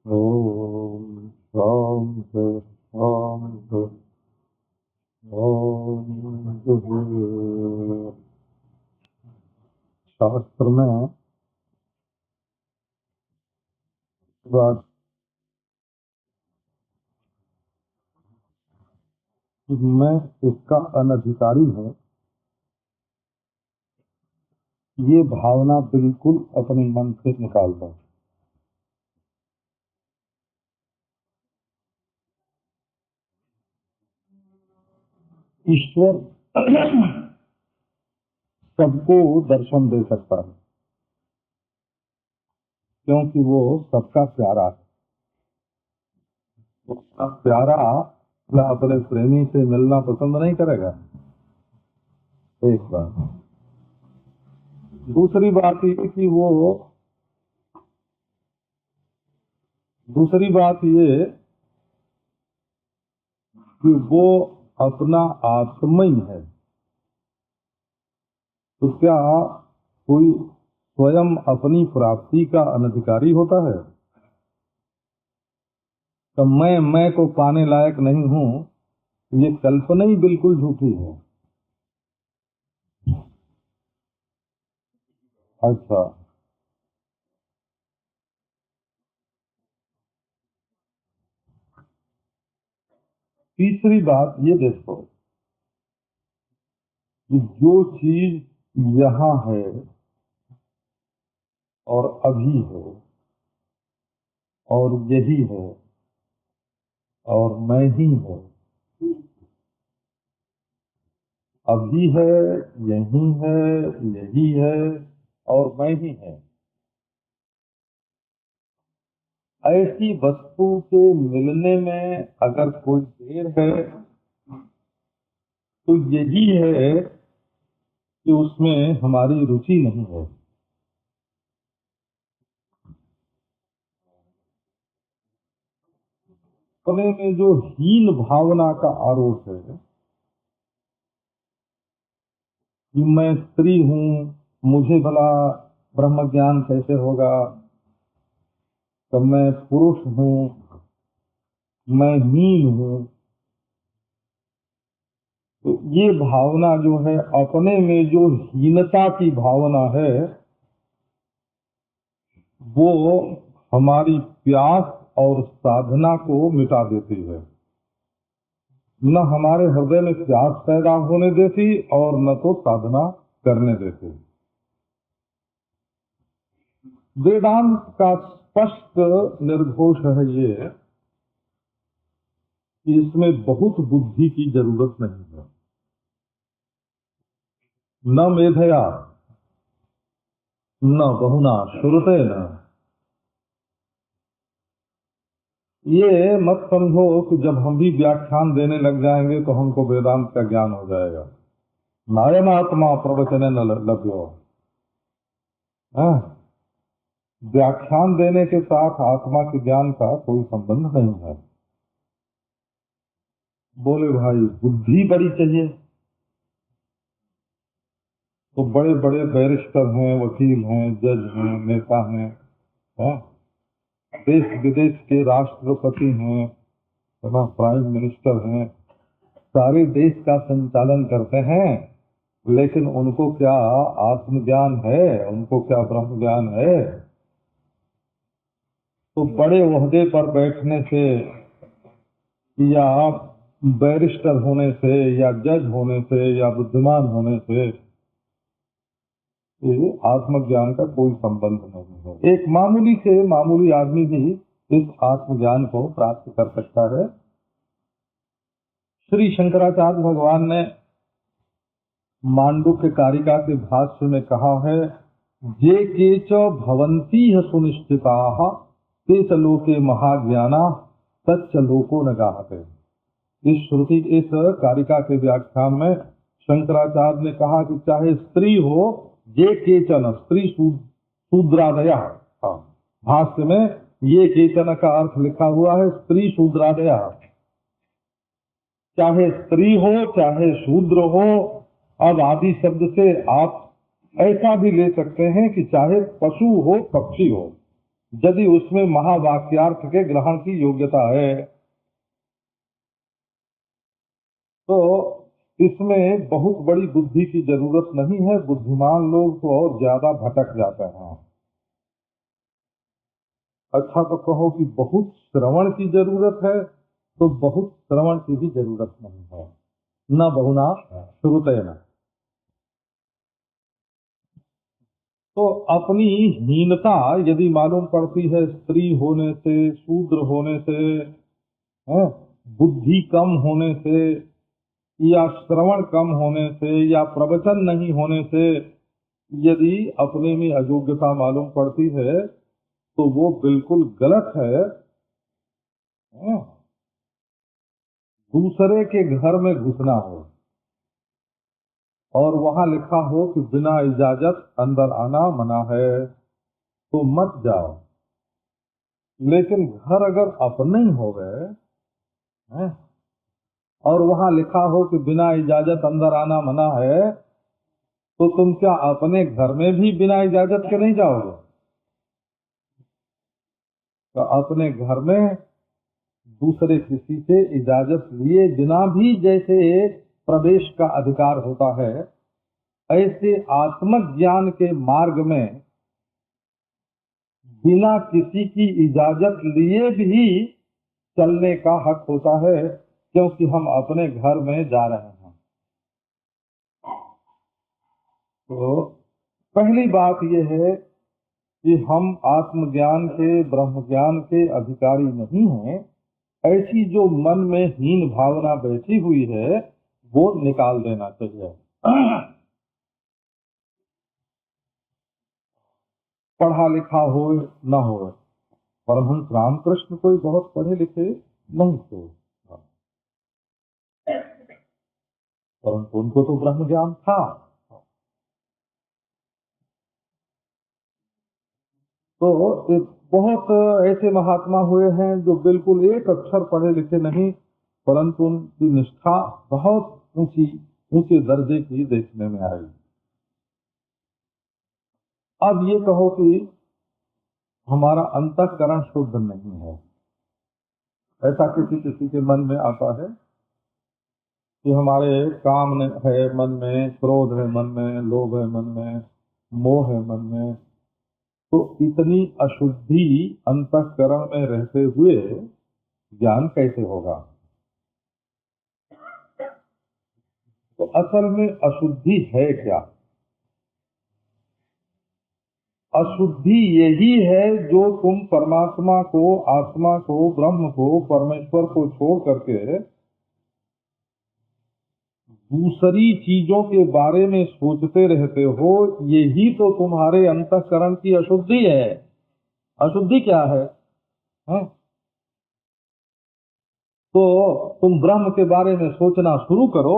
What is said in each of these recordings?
ओम शांति शांति ओम। शास्त्र में बात कि मैं इसका अनधिकारी हूँ, ये भावना बिल्कुल अपने मन से निकाल दो। ईश्वर सबको दर्शन दे सकता है क्योंकि वो सबका प्यारा है। उसका प्यारा अपने प्रेमी से मिलना पसंद नहीं करेगा। एक बात। दूसरी बात ये कि वो अपना आत्मा ही है, तो क्या कोई स्वयं अपनी प्राप्ति का अनधिकारी होता है? तो मैं को पाने लायक नहीं हूँ, ये कल्पना ही बिल्कुल झूठी है। अच्छा, तीसरी बात ये देखो कि जो चीज यहाँ है और अभी है और यही है और मैं ही है, अभी है, यही है और मैं ही है, ऐसी वस्तु के मिलने में अगर कोई देर है तो यही है कि उसमें हमारी रुचि नहीं है। अपने में जो हीन भावना का आरोप है कि मैं स्त्री हूँ, मुझे भला ब्रह्म ज्ञान कैसे होगा, तो मैं पुरुष हूँ, मैं हीन हूँ, तो ये भावना जो है, अपने में जो हीनता की भावना है, वो हमारी प्यास और साधना को मिटा देती है। न हमारे हृदय में प्यास पैदा होने देती और न तो साधना करने देती। वेदांत का स्पष्ट निर्घोष है ये कि इसमें बहुत बुद्धि की जरूरत नहीं है। न मेधया न बहुना श्रुते न। ये मत समझो कि जब हम भी व्याख्यान देने लग जाएंगे तो हमको वेदांत का ज्ञान हो जाएगा। नायम आत्मा प्रवचने न लभ्यो। व्याख्यान देने के साथ आत्मा के ज्ञान का कोई संबंध नहीं है। बोले भाई बुद्धि बड़ी चाहिए, तो बड़े बड़े बैरिस्टर हैं, वकील हैं, जज हैं, नेता हैं, देश विदेश के राष्ट्रपति हैं, प्राइम मिनिस्टर हैं, सारे देश का संचालन करते हैं, लेकिन उनको क्या आत्मज्ञान है? उनको क्या ब्रह्म ज्ञान है? तो बड़े ओहदे पर बैठने से या बैरिस्टर होने से या जज होने से या बुद्धिमान होने से ये आत्मज्ञान का कोई संबंध नहीं है। एक मामूली से मामूली आदमी भी इस आत्मज्ञान को प्राप्त कर सकता है। श्री शंकराचार्य भगवान ने मांडुक्य कारिका के भाष्य में कहा है, जे केच भवन्ति सुनिश्चिताः ते च लोके महाज्ञाना तच्च लोको न गाहते। इस श्रुति इस कारिका के व्याख्यान में शंकराचार्य ने कहा कि चाहे स्त्री हो, ये केचन, स्त्री शूद्रादया, भाष्य में ये केचन का अर्थ लिखा हुआ है स्त्री शूद्रादया। चाहे स्त्री हो चाहे शूद्र हो, अब आदि शब्द से आप ऐसा भी ले सकते हैं कि चाहे पशु हो पक्षी हो, यदि उसमें महावाक्यार्थ के ग्रहण की योग्यता है तो इसमें बहुत बड़ी बुद्धि की जरूरत नहीं है। बुद्धिमान लोग तो और ज्यादा भटक जाते हैं। अच्छा तो कहो कि बहुत श्रवण की जरूरत है, तो बहुत श्रवण की भी जरूरत नहीं है। न बहुना श्रुतेन। तो अपनी हीनता यदि मालूम पड़ती है स्त्री होने से, शूद्र होने से, हैं, बुद्धि कम होने से, या श्रवण कम होने से, या प्रवचन नहीं होने से, यदि अपने में अयोग्यता मालूम पड़ती है तो वो बिल्कुल गलत है। हैं? दूसरे के घर में घुसना हो और वहां लिखा हो कि बिना इजाजत अंदर आना मना है, तो मत जाओ। लेकिन घर अगर अपने ही हो गए हैं, और वहां लिखा हो कि बिना इजाजत अंदर आना मना है, तो तुम क्या अपने घर में भी बिना इजाजत के नहीं जाओगे? तो अपने घर में दूसरे किसी से इजाजत लिए बिना भी जैसे प्रवेश का अधिकार होता है, ऐसे आत्मज्ञान के मार्ग में बिना किसी की इजाजत लिए भी चलने का हक होता है, क्योंकि हम अपने घर में जा रहे हैं। तो पहली बात यह है कि हम आत्मज्ञान के, ब्रह्म ज्ञान के अधिकारी नहीं हैं। ऐसी जो मन में हीन भावना बैठी हुई है वो निकाल देना चाहिए। पढ़ा लिखा हो न हो, परमहंस रामकृष्ण कोई बहुत पढ़े लिखे नहीं थे, परंतु उनको तो ब्रह्म ज्ञान था। तो बहुत ऐसे महात्मा हुए हैं जो बिल्कुल एक अक्षर पढ़े लिखे नहीं, परंतु उनकी निष्ठा बहुत ऊंची, ऊंचे दर्जे की देखने में आई। अब ये कहो कि हमारा अंतःकरण शुद्ध नहीं है, ऐसा किसी किसी के मन में आता है कि हमारे काम है मन में, क्रोध है मन में, लोभ है मन में, मोह है मन में। तो इतनी अशुद्धि अंतःकरण में रहते हुए ज्ञान कैसे होगा? तो असल में अशुद्धि है क्या? अशुद्धि यही है जो तुम परमात्मा को, आत्मा को, ब्रह्म को, परमेश्वर को छोड़ करके दूसरी चीजों के बारे में सोचते रहते हो। यही तो तुम्हारे अंतःकरण की अशुद्धि है। अशुद्धि क्या है, हैं? तो तुम ब्रह्म के बारे में सोचना शुरू करो,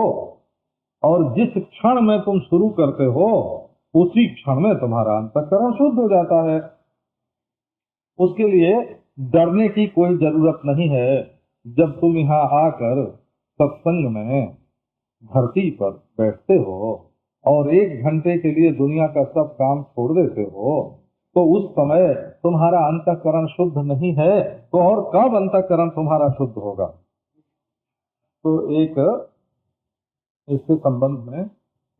और जिस क्षण में तुम शुरू करते हो उसी क्षण में तुम्हारा अंतःकरण शुद्ध हो जाता है। उसके लिए डरने की कोई जरूरत नहीं है। जब तुम यहाँ आकर सत्संग में धरती पर बैठते हो और 1 घंटे के लिए दुनिया का सब काम छोड़ देते हो, तो उस समय तुम्हारा अंतःकरण शुद्ध नहीं है, तो और कब अंतःकरण तुम्हारा शुद्ध होगा? तो एक इसके संबंध में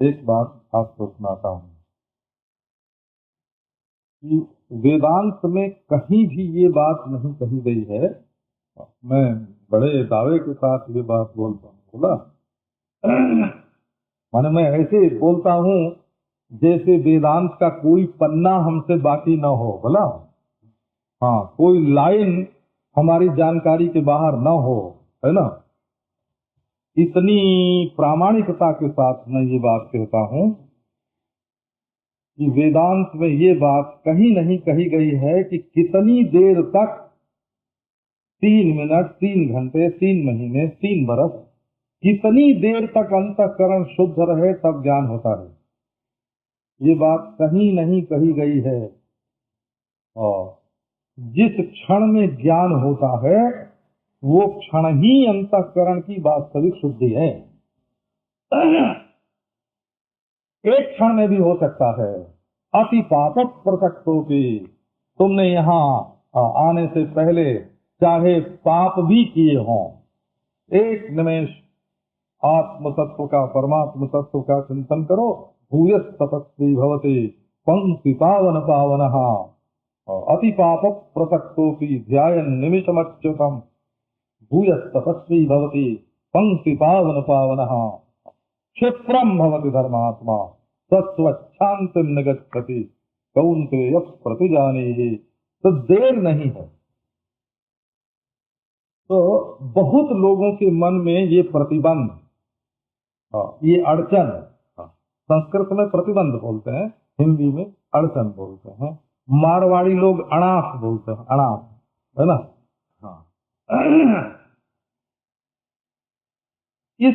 एक बात आपको सुनाता हूँ कि वेदांत में कहीं भी ये बात नहीं कही गई है। मैं बड़े दावे के साथ ये बात बोलता हूँ, बोला माने मैं ऐसे बोलता हूँ जैसे वेदांत का कोई पन्ना हमसे बाकी न हो, बोला। हाँ, कोई लाइन हमारी जानकारी के बाहर न हो, है ना। इतनी प्रामाणिकता के साथ मैं ये बात कहता हूँ कि वेदांत में ये बात कहीं नहीं कही गई है कि कितनी देर तक, 3 मिनट, 3 घंटे, 3 महीने, 3 बरस, कितनी देर तक अंतःकरण शुद्ध रहे तब ज्ञान होता है, ये बात कहीं नहीं कही गई है। और जिस क्षण में ज्ञान होता है वो क्षण ही अंतःकरण की वास्तविक शुद्धि है। एक क्षण में भी हो सकता है। अति पाप प्रसक्तो की, तुमने यहाँ आने से पहले चाहे पाप भी किए हों, एक निमेष आत्म तत्व का, परमात्म तत्व का चिंतन करो। भूयस तपस्वी भवते पंक्ति पावन पावनः अति पाप प्रसक्तोपि ध्यायन् निमिषमच्युतम्। भूयस तपस्वी भवति पंक्ति पावन पावनः क्षिप्रम भवति धर्मात्मा तत्स्वच्छान्तिं न गच्छति कौन्तेय प्रतिजानीहि। तो देर नहीं है। तो बहुत लोगों के मन में ये प्रतिबंध, ये अड़चन, संस्कृत में प्रतिबंध बोलते हैं, हिंदी में अड़चन बोलते हैं, मारवाड़ी लोग अणाफ बोलते हैं, अणाफ, है ना। हाँ। इस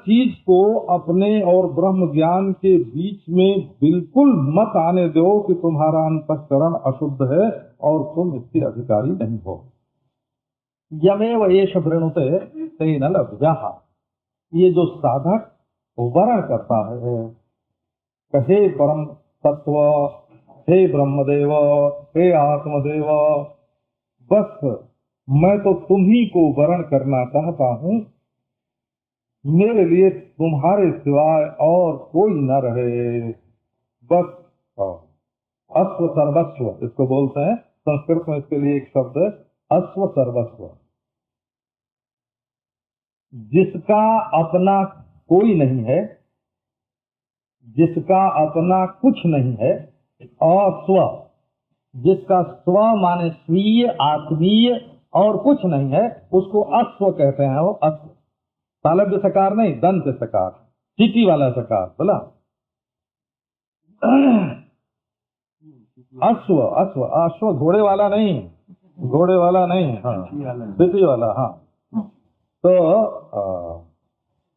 चीज को अपने और ब्रह्म ज्ञान के बीच में बिल्कुल मत आने दो कि तुम्हारा अंतःकरण अशुद्ध है और तुम इसके अधिकारी नहीं हो। यमेव एष वृणुते तेन लभ्यः। ये जो साधक वर्ण करता है, हे परम तत्व, हे ब्रह्मदेव, हे आत्मदेव, बस मैं तो तुम्ही को वर्ण करना चाहता हूँ, मेरे लिए तुम्हारे सिवाय और कोई न रहे, बस अश्व सर्वस्व इसको बोलते हैं। संस्कृत में इसके लिए एक शब्द है अश्व सर्वस्व। जिसका अपना कोई नहीं है, जिसका अपना कुछ नहीं है, और स्व, जिसका स्व माने स्वीय, आत्मीय और कुछ नहीं है, उसको अश्व कहते हैं। वो अश्व, तालव्य सकार नहीं, दंत सकार, चीटी वाला सकार बोला। अश्व, अश्व, अश्व घोड़े वाला नहीं, घोड़े वाला नहीं, हाँ, चीटी वाला, हाँ। तो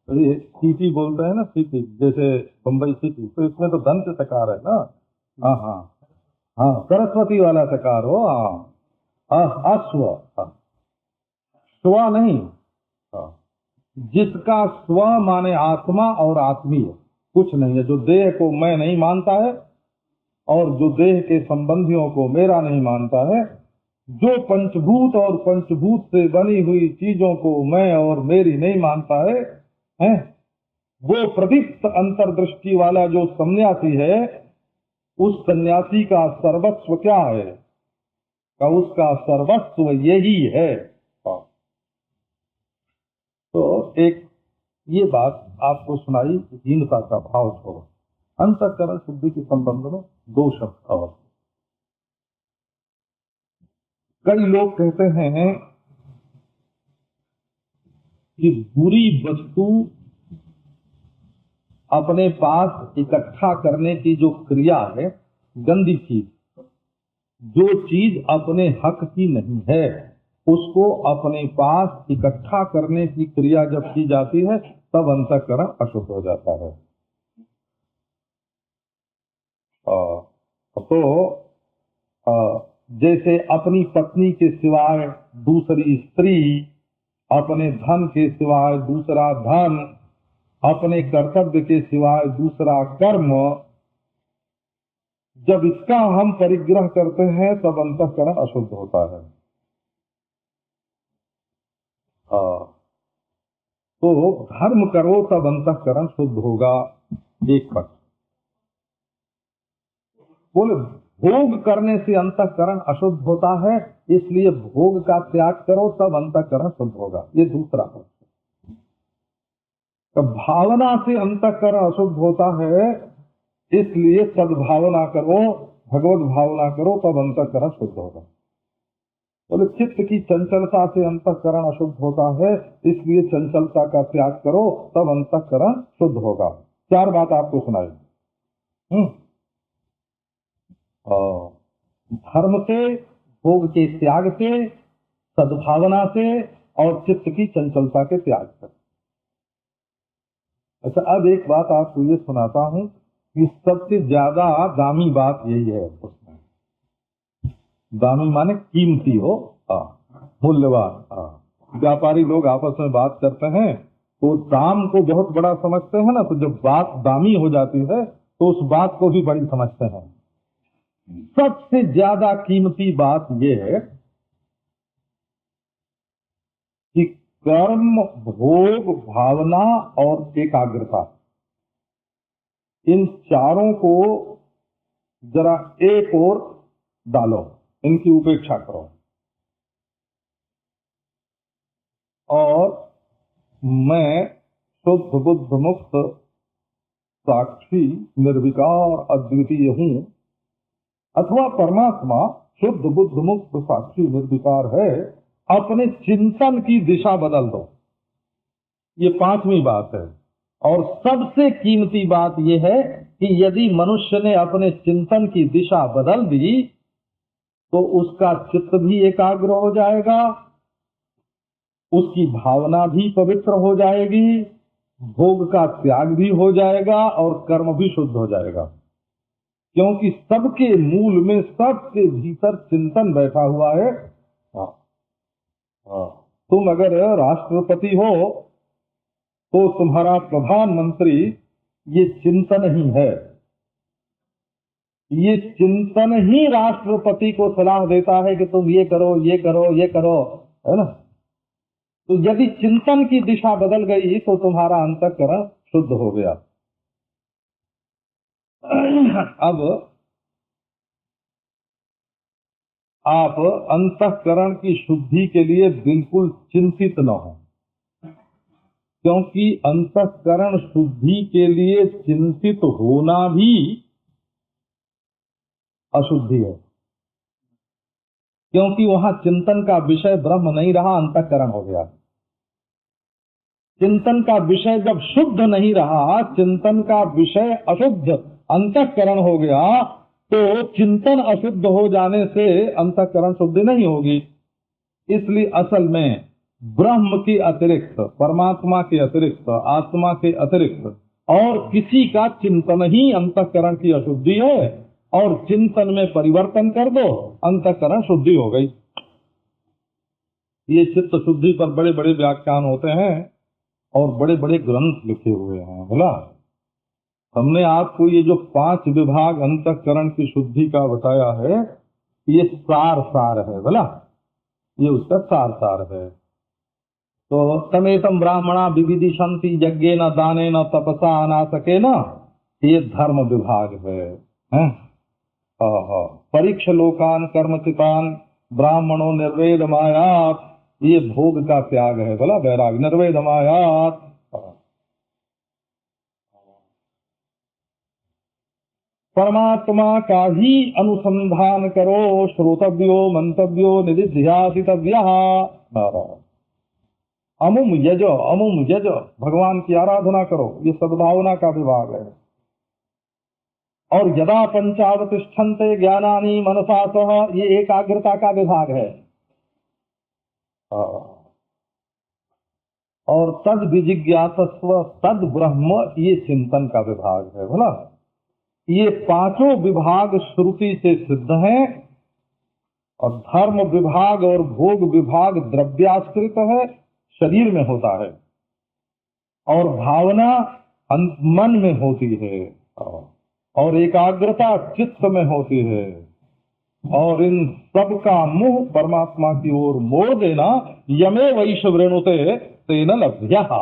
ये सीटी बोलते हैं ना, सीटी, जैसे बम्बई सीटी, तो इसमें तो दंत सकार है ना। हाँ हाँ हाँ, सरस्वती वाला सकार हो, हाँ, अश्व, स्व नहीं, जिसका स्व माने आत्मा और आत्मीय कुछ नहीं है, जो देह को मैं नहीं मानता है और जो देह के संबंधियों को मेरा नहीं मानता है, जो पंचभूत और पंचभूत से बनी हुई चीजों को मैं और मेरी नहीं मानता है, वो प्रदीप्त अंतर्दृष्टि वाला जो सन्यासी है, उस सन्यासी का सर्वस्व क्या है? का उसका सर्वस्व यही है। तो एक ये बात आपको सुनाई, हीनता का भाव छोड़ो। अंतःकरण शुद्धि के संबंध में दो शब्द और। कई लोग कहते हैं कि बुरी वस्तु अपने पास इकट्ठा करने की जो क्रिया है, गंदी चीज, जो चीज अपने हक की नहीं है, उसको अपने पास इकट्ठा करने की क्रिया जब की जाती है, तब अंतःकरण अशुद्ध हो जाता है। तो जैसे अपनी पत्नी के सिवाय दूसरी स्त्री, अपने धन के सिवाय दूसरा धन, अपने कर्तव्य के सिवाय दूसरा कर्म, जब इसका हम परिग्रह करते हैं तब अंतःकरण अशुद्ध होता है। तो धर्म करो तब अंतःकरण शुद्ध होगा, एक पक्ष। बोले भोग करने से अंतःकरण अशुद्ध होता है, इसलिए भोग का त्याग करो तब अंतःकरण शुद्ध होगा, ये दूसरा पक्ष। तो भावना से अंतःकरण अशुद्ध होता है, इसलिए सद्भावना करो, भगवत भावना करो तब अंतःकरण शुद्ध होगा। बोले चित्त की चंचलता से अंतःकरण अशुद्ध होता है, इसलिए चंचलता का त्याग करो तब अंतःकरण शुद्ध होगा। चार बात आपको सुनाई। धर्म से, भोग के त्याग से, सद्भावना से और चित्त की चंचलता के त्याग से। अच्छा, अब एक बात आपको ये सुनाता हूँ कि सबसे ज्यादा दामी बात यही है उसमें। दामी माने कीमती हो, मूल्यवान। व्यापारी लोग आपस में बात करते हैं तो दाम को बहुत बड़ा समझते हैं ना, तो जब बात दामी हो जाती है तो उस बात को भी बड़ी समझते हैं। सबसे ज्यादा कीमती बात यह है कि कर्म, भोग, भावना और एकाग्रता, इन चारों को जरा एक और डालो, इनकी उपेक्षा करो और मैं शुद्ध बुद्ध मुक्त साक्षी निर्विकार अद्वितीय हूं, अथवा परमात्मा शुद्ध बुद्ध मुक्त साक्षी निर्विकार है, अपने चिंतन की दिशा बदल दो। ये पांचवी बात है। और सबसे कीमती बात यह है कि यदि मनुष्य ने अपने चिंतन की दिशा बदल दी तो उसका चित्त भी एकाग्र हो जाएगा, उसकी भावना भी पवित्र हो जाएगी, भोग का त्याग भी हो जाएगा और कर्म भी शुद्ध हो जाएगा। क्योंकि सबके मूल में, सबके भीतर चिंतन बैठा हुआ है। तुम अगर राष्ट्रपति हो तो तुम्हारा प्रधानमंत्री ये चिंतन ही है, ये चिंतन ही राष्ट्रपति को सलाह देता है कि तुम ये करो, ये करो, ये करो, है ना। तो यदि चिंतन की दिशा बदल गई तो तुम्हारा अंतःकरण शुद्ध हो गया। अब आप अंतःकरण की शुद्धि के लिए बिल्कुल चिंतित न हो, क्योंकि अंतःकरण शुद्धि के लिए चिंतित होना भी अशुद्धि है। क्योंकि वहां चिंतन का विषय ब्रह्म नहीं रहा, अंतःकरण हो गया। चिंतन का विषय जब शुद्ध नहीं रहा, चिंतन का विषय अशुद्ध अंतःकरण हो गया, तो चिंतन अशुद्ध हो जाने से अंतःकरण शुद्धि नहीं होगी। इसलिए असल में ब्रह्म के अतिरिक्त, परमात्मा के अतिरिक्त, आत्मा के अतिरिक्त और किसी का चिंतन ही अंतःकरण की अशुद्धि है। और चिंतन में परिवर्तन कर दो, अंतःकरण शुद्धि हो गई। ये चित्त शुद्धि पर बड़े बड़े व्याख्यान होते हैं और बड़े बड़े ग्रंथ लिखे हुए हैं। बोला, हमने आपको ये जो 5 विभाग अंतःकरण की शुद्धि का बताया है, ये सार है। बोला, ये उसका सार है। तो तमेतम ब्राह्मणा विविदिशन्ति यज्ञेन दानेन तपसा अनासकेन, ये धर्म विभाग है। परीक्ष लोकान कर्मचितान ब्राह्मणों निर्वेद मायात, ये भोग का त्याग है। बोला, वैराग निर्वेद मायात। परमात्मा का ही अनुसंधान करो, श्रोतव्यो मंतव्यो निधिध्यासितव्यः। अमुम यज, भगवान की आराधना करो, ये सद्भावना का विभाग है। और यदा पंचावतिष्ठन्ते ज्ञानानि मनसा सह, ये एकाग्रता का विभाग है। और तद विजिज्ञासस्व तद ब्रह्म, ये चिंतन का विभाग है। बोला, ये पांचों विभाग श्रुति से सिद्ध हैं। और धर्म विभाग और भोग विभाग द्रव्याश्रित है, शरीर में होता है। और भावना मन में होती है, और एकाग्रता चित्त में होती है। और इन सब का मुंह परमात्मा की ओर मोड़ देना, यमे वैश वृणुते तेन लभ्यः।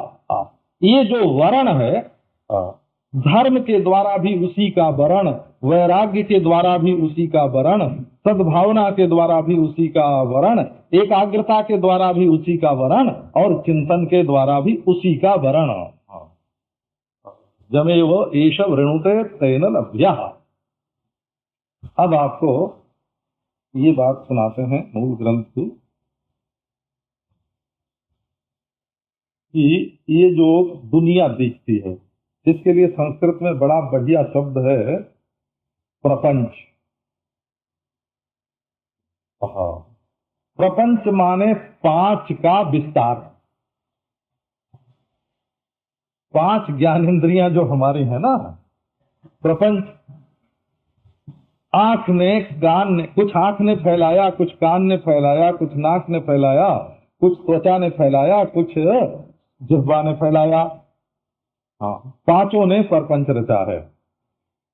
ये जो वर्ण है, धर्म के द्वारा भी उसी का वर्ण, वैराग्य के द्वारा भी उसी का वर्ण, सद्भावना के द्वारा भी उसी का वर्ण, एकाग्रता के द्वारा भी उसी का वर्ण, और चिंतन के द्वारा भी उसी का वर्ण। जमेव एष वृणुते तेन लभ्यः। अब आपको ये बात सुनाते हैं मूल ग्रंथ की, कि ये जो दुनिया दिखती है, इसके लिए संस्कृत में बड़ा बढ़िया शब्द है प्रपंच। प्रपंच माने 5 का विस्तार। 5 ज्ञानेंद्रियां जो हमारी है ना, प्रपंच, आंख ने, कान ने, कुछ आंख ने फैलाया, कुछ कान ने फैलाया, कुछ नाक ने फैलाया, कुछ त्वचा ने फैलाया, कुछ जिह्वा ने फैलाया। हाँ, 5 ने प्रपंच रचा है।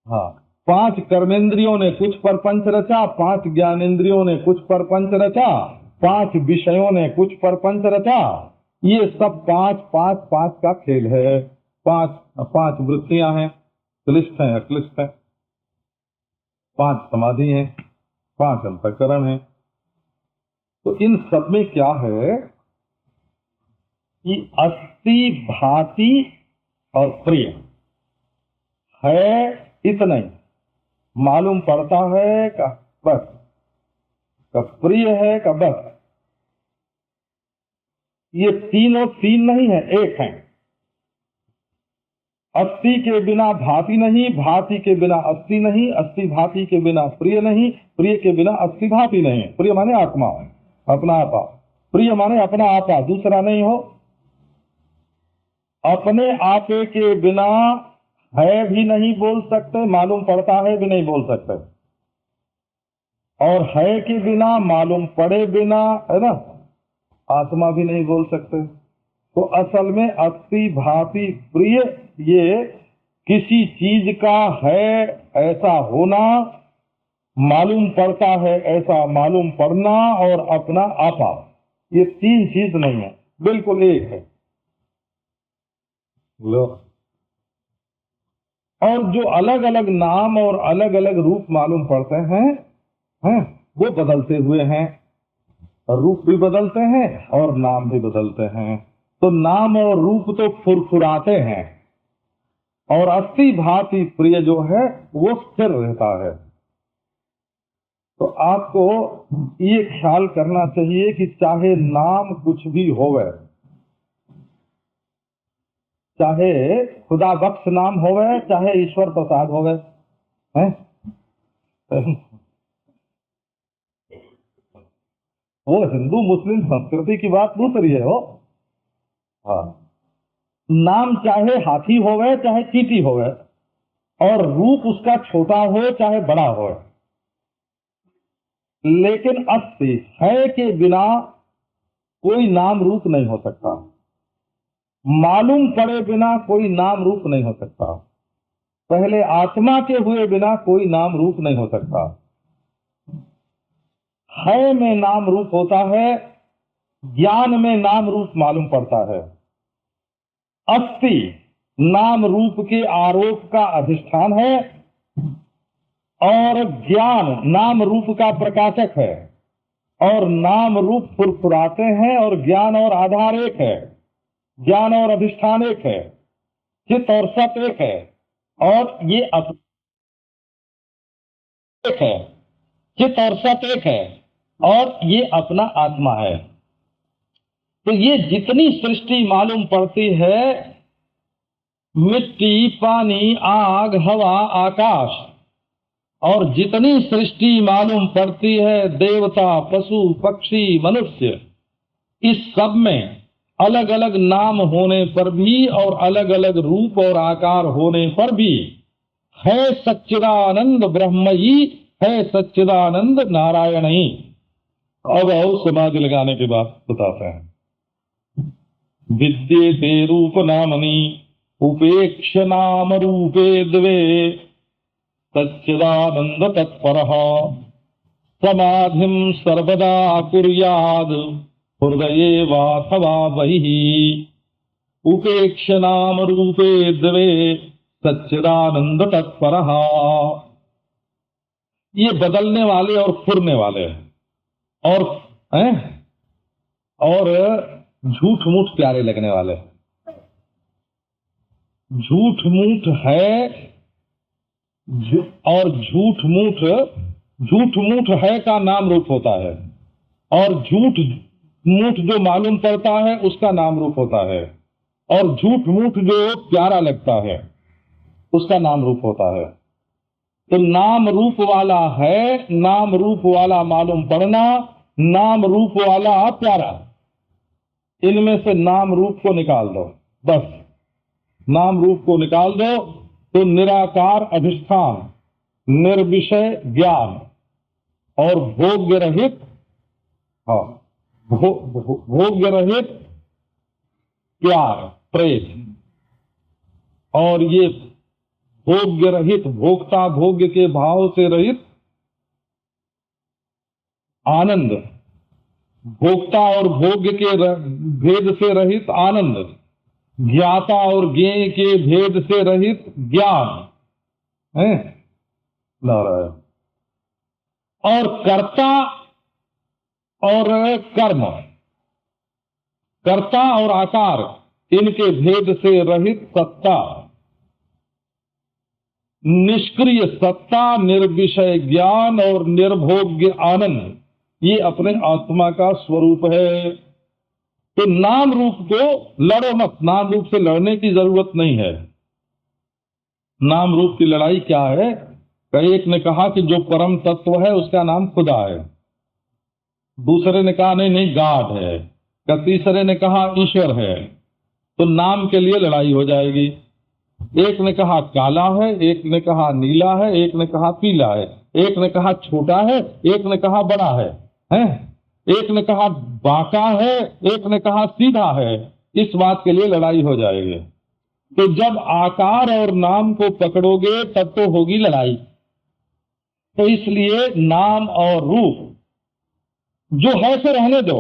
हाँ, 5 कर्मेंद्रियों ने कुछ परपंच रचा, 5 ज्ञानेंद्रियों ने कुछ परपंच रचा, 5 विषयों ने कुछ परपंच रचा। ये सब 5 5 5 का खेल है। 5 वृत्तियां हैं, क्लिष्ट हैं, अक्लिष्ट हैं। 5 समाधि हैं, 5 अंतःकरण हैं। तो इन सब में क्या है कि अस्थि, भाति और प्रिय है, इतना ही मालूम पड़ता है का बस, का प्रिय है का बस। ये तीनों तीन नहीं है, एक है। अस्थि के बिना भाति नहीं, भाति के बिना अस्थि नहीं, अस्थि भाति के बिना प्रिय नहीं, प्रिय के बिना अस्थि भाति नहीं। प्रिय माने आत्मा, अपना आपा। प्रिय माने अपना आपा, दूसरा नहीं हो। अपने आपे के बिना है भी नहीं बोल सकते, मालूम पड़ता है भी नहीं बोल सकते, और है के बिना, मालूम पड़े बिना, है ना, आत्मा भी नहीं बोल सकते। तो असल में अस्थि भाति प्रिय ये किसी चीज का है ऐसा होना, मालूम पड़ता है ऐसा मालूम पड़ना, और अपना आपा, ये 3 चीज नहीं है, बिल्कुल एक है। लो, और जो अलग अलग नाम और अलग अलग रूप मालूम पड़ते हैं, वो बदलते हुए हैं। रूप भी बदलते हैं और नाम भी बदलते हैं। तो नाम और रूप तो फुरफुराते हैं, और अस्थि भाति प्रिय जो है वो स्थिर रहता है। तो आपको ये ख्याल करना चाहिए कि चाहे नाम कुछ भी होवे, चाहे खुदा बख्श नाम होवे, चाहे ईश्वर प्रसाद होवे, हैं? वो हिंदू मुस्लिम संस्कृति की बात दूसरी है। हो हाँ, नाम चाहे हाथी होवे चाहे चींटी होवे, और रूप उसका छोटा हो चाहे बड़ा हो, लेकिन अस्थि है के बिना कोई नाम रूप नहीं हो सकता। मालूम पड़े बिना कोई नाम रूप नहीं हो सकता। पहले आत्मा के हुए बिना कोई नाम रूप नहीं हो सकता। है में नाम रूप होता है, ज्ञान में नाम रूप मालूम पड़ता है। अस्थि नाम रूप के आरोप का अधिष्ठान है, और ज्ञान नाम रूप का प्रकाशक है, और नाम रूप फुरफुराते हैं, और ज्ञान और आधार एक है, ज्ञान और अधिष्ठान एक है, चित्त और सत एक है, और ये एक है, चित्त और सत एक है, और ये अपना आत्मा है। तो ये जितनी सृष्टि मालूम पड़ती है, मिट्टी, पानी, आग, हवा, आकाश, और जितनी सृष्टि मालूम पड़ती है, देवता, पशु, पक्षी, मनुष्य, इस सब में अलग अलग नाम होने पर भी और अलग अलग रूप और आकार होने पर भी है सच्चिदानंद ब्रह्म ही, है सच्चिदानंद नारायण ही। अब आओ समाधि लगाने के बाद बताते हैं। विद्येते रूप नामनि उपेक्ष नाम रूपे द्वे सच्चिदानंद तत्परः समाधिं सर्वदा कुर्याद हृदये वाथवा बहिः। उपेक्ष नाम रूपे द्वे सच्चिदानंद तत्परः। ये बदलने वाले और फुरने वाले और और झूठ मूठ प्यारे लगने वाले। झूठ मूठ है और झूठ मूठ है का नाम रूप होता है, और झूठ मूठ जो मालूम पड़ता है उसका नाम रूप होता है, और झूठ मूठ जो प्यारा लगता है उसका नाम रूप होता है। तो नाम रूप वाला है, नाम रूप वाला मालूम पड़ना, नाम रूप वाला प्यारा, इनमें से नाम रूप को निकाल दो। बस नाम रूप को निकाल दो तो निराकार अधिष्ठान, निर्विषय ज्ञान और भोग्य रहित, भोग्य रहित प्यार, प्रेम, और ये भोग्य रहित, भोक्ता भोग्य के भाव से रहित आनंद, भोक्ता और भोग्य के भेद से रहित आनंद, ज्ञाता और ज्ञेय के भेद से रहित ज्ञान है नारायण, और कर्ता और कर्म, कर्ता और आकार, इनके भेद से रहित सत्ता, निष्क्रिय सत्ता, निर्विषय ज्ञान और निर्भोग्य आनंद, ये अपने आत्मा का स्वरूप है। तो नाम रूप को लड़ो मत, नाम रूप से लड़ने की जरूरत नहीं है। नाम रूप की लड़ाई क्या है? एक ने कहा कि जो परम तत्व है उसका नाम खुदा है, दूसरे ने कहा नहीं नहीं गॉड है, तीसरे ने कहा ईश्वर है। तो नाम के लिए लड़ाई हो जाएगी। एक ने कहा काला है, एक ने कहा नीला है, एक ने कहा पीला है, एक ने कहा छोटा है, एक ने कहा बड़ा है, एक ने कहा बांका है, एक ने कहा सीधा है। इस बात के लिए लड़ाई हो जाएगी। तो जब आकार और नाम को पकड़ोगे तब तो होगी लड़ाई। तो इसलिए नाम और रूप जो है सो रहने दो,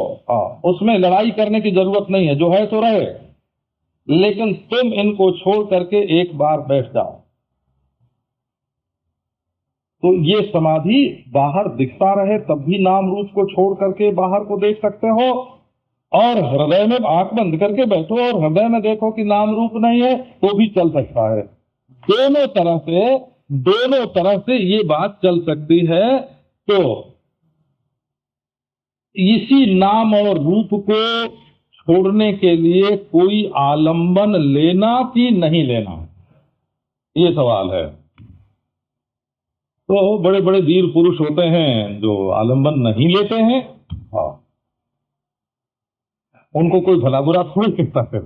उसमें लड़ाई करने की जरूरत नहीं है, जो है सो रहे, लेकिन तुम इनको छोड़ करके एक बार बैठ जाओ तो ये समाधि बाहर दिखता रहे तब भी नाम रूप को छोड़ करके बाहर को देख सकते हो, और हृदय में आंख बंद करके बैठो और हृदय में देखो कि नाम रूप नहीं है तो भी चल सकता है। दोनों तरह से ये बात चल सकती है। तो इसी नाम और रूप को छोड़ने के लिए कोई आलंबन लेना कि नहीं लेना, ये सवाल है। तो बड़े बड़े वीर पुरुष होते हैं जो आलंबन नहीं लेते हैं, उनको कोई भला बुरा थोड़ी कहता है।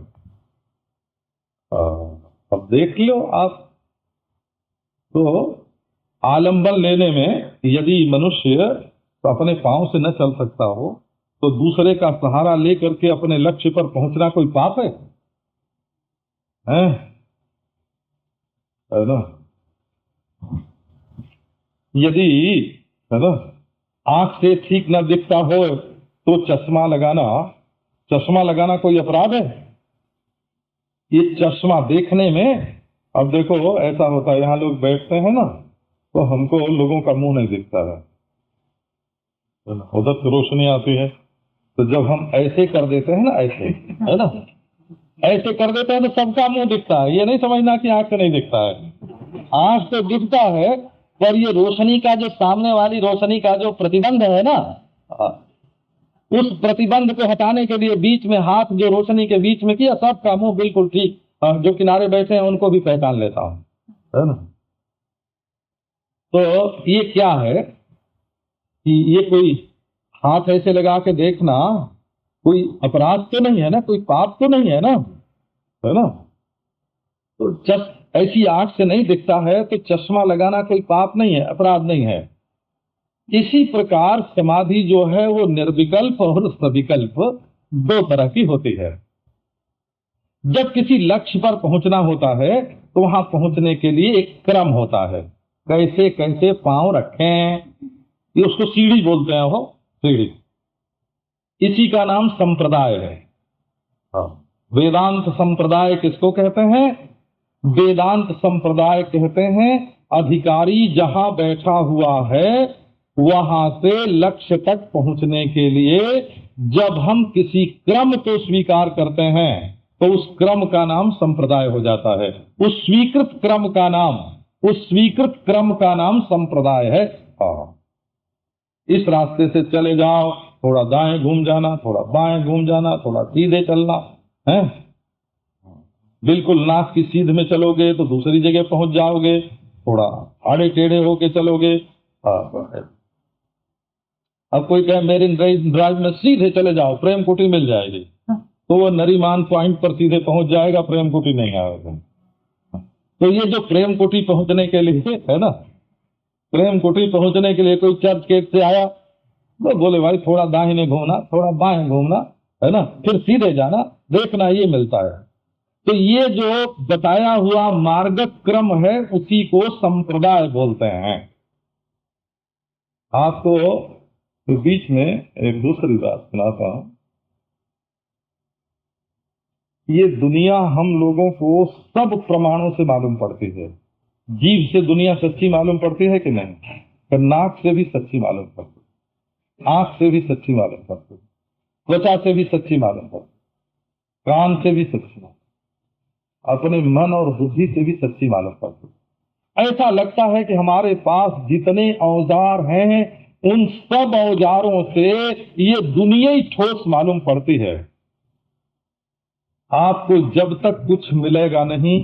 अब देख लो आप, तो आलंबन लेने में यदि मनुष्य तो अपने पांव से न चल सकता हो तो दूसरे का सहारा लेकर के अपने लक्ष्य पर पहुंचना कोई पाप है ना? यदि है ना आंख से ठीक न दिखता हो तो चश्मा लगाना कोई अपराध है? ये चश्मा देखने में, अब देखो ऐसा होता है, यहाँ लोग बैठते हैं ना तो हमको लोगों का मुंह नहीं दिखता है, उधर रोशनी आती है, तो जब हम ऐसे कर देते हैं ना, ऐसे है ना, ऐसे कर देते हैं तो सबका मुंह दिखता है। ये नहीं समझना कि आंख से नहीं दिखता है, आंख से दिखता है, पर ये रोशनी का जो सामने वाली रोशनी का जो प्रतिबंध है ना, उस प्रतिबंध को हटाने के लिए बीच में हाथ जो रोशनी के बीच में किया, सबका मुंह बिल्कुल ठीक, जो किनारे बैठे हैं उनको भी पहचान लेता हूं, है ना। तो ये क्या है कि ये कोई हाथ ऐसे लगा के देखना कोई अपराध तो नहीं है ना, कोई पाप तो नहीं है ना, है ना। तो ऐसी आंख से नहीं दिखता है तो चश्मा लगाना कोई पाप नहीं है, अपराध नहीं है। इसी प्रकार समाधि जो है वो निर्विकल्प और सविकल्प दो तरह की होती है। जब किसी लक्ष्य पर पहुंचना होता है तो वहां पहुंचने के लिए एक क्रम होता है, कैसे कैसे पांव रखें, ये उसको सीढ़ी बोलते हैं, वो सीढ़ी, इसी का नाम संप्रदाय है। वेदांत संप्रदाय किसको कहते हैं? वेदांत संप्रदाय कहते हैं अधिकारी जहां बैठा हुआ है वहां से लक्ष्य तक पहुंचने के लिए जब हम किसी क्रम को स्वीकार करते हैं तो उस क्रम का नाम संप्रदाय हो जाता है। उस स्वीकृत क्रम का नाम संप्रदाय है। इस रास्ते से चले जाओ, थोड़ा दाएं घूम जाना, थोड़ा बाएं घूम जाना, थोड़ा सीधे चलना है, बिल्कुल नाक की सीध में चलोगे तो दूसरी जगह पहुंच जाओगे, थोड़ा आड़े टेढ़े होके चलोगे। अब कोई कहे मेरे ड्राइव में सीधे चले जाओ, प्रेम कुटी मिल जाएगी, तो वो नरीमान पॉइंट पर सीधे पहुंच जाएगा, प्रेम कुटी नहीं आएगा। तो ये जो प्रेम कुटी पहुंचने के लिए है ना, प्रेम कुटी पहुंचने के लिए कोई चर्च गेट से आया तो बोले भाई थोड़ा दाहिने घूमना, थोड़ा बाएं घूमना, है ना, फिर सीधे जाना, देखना ये मिलता है। तो ये जो बताया हुआ मार्ग क्रम है उसी को संप्रदाय बोलते हैं। आपको तो बीच में एक दूसरी बात सुनाता हूं। ये दुनिया हम लोगों को सब प्रमाणों से मालूम पड़ती है। जीव से दुनिया सच्ची मालूम पड़ती है कि नहीं? तो नाक से भी सच्ची मालूम पड़ती है, आंख से भी सच्ची मालूम पड़ती है, त्वचा से भी सच्ची मालूम पड़ती है, कान से भी सच्ची मालूम, अपने मन और बुद्धि से भी सच्ची मालूम पड़ती है। ऐसा लगता है कि हमारे पास जितने औजार हैं उन सब औजारों से ये दुनिया ही ठोस मालूम पड़ती है। आपको जब तक कुछ मिलेगा नहीं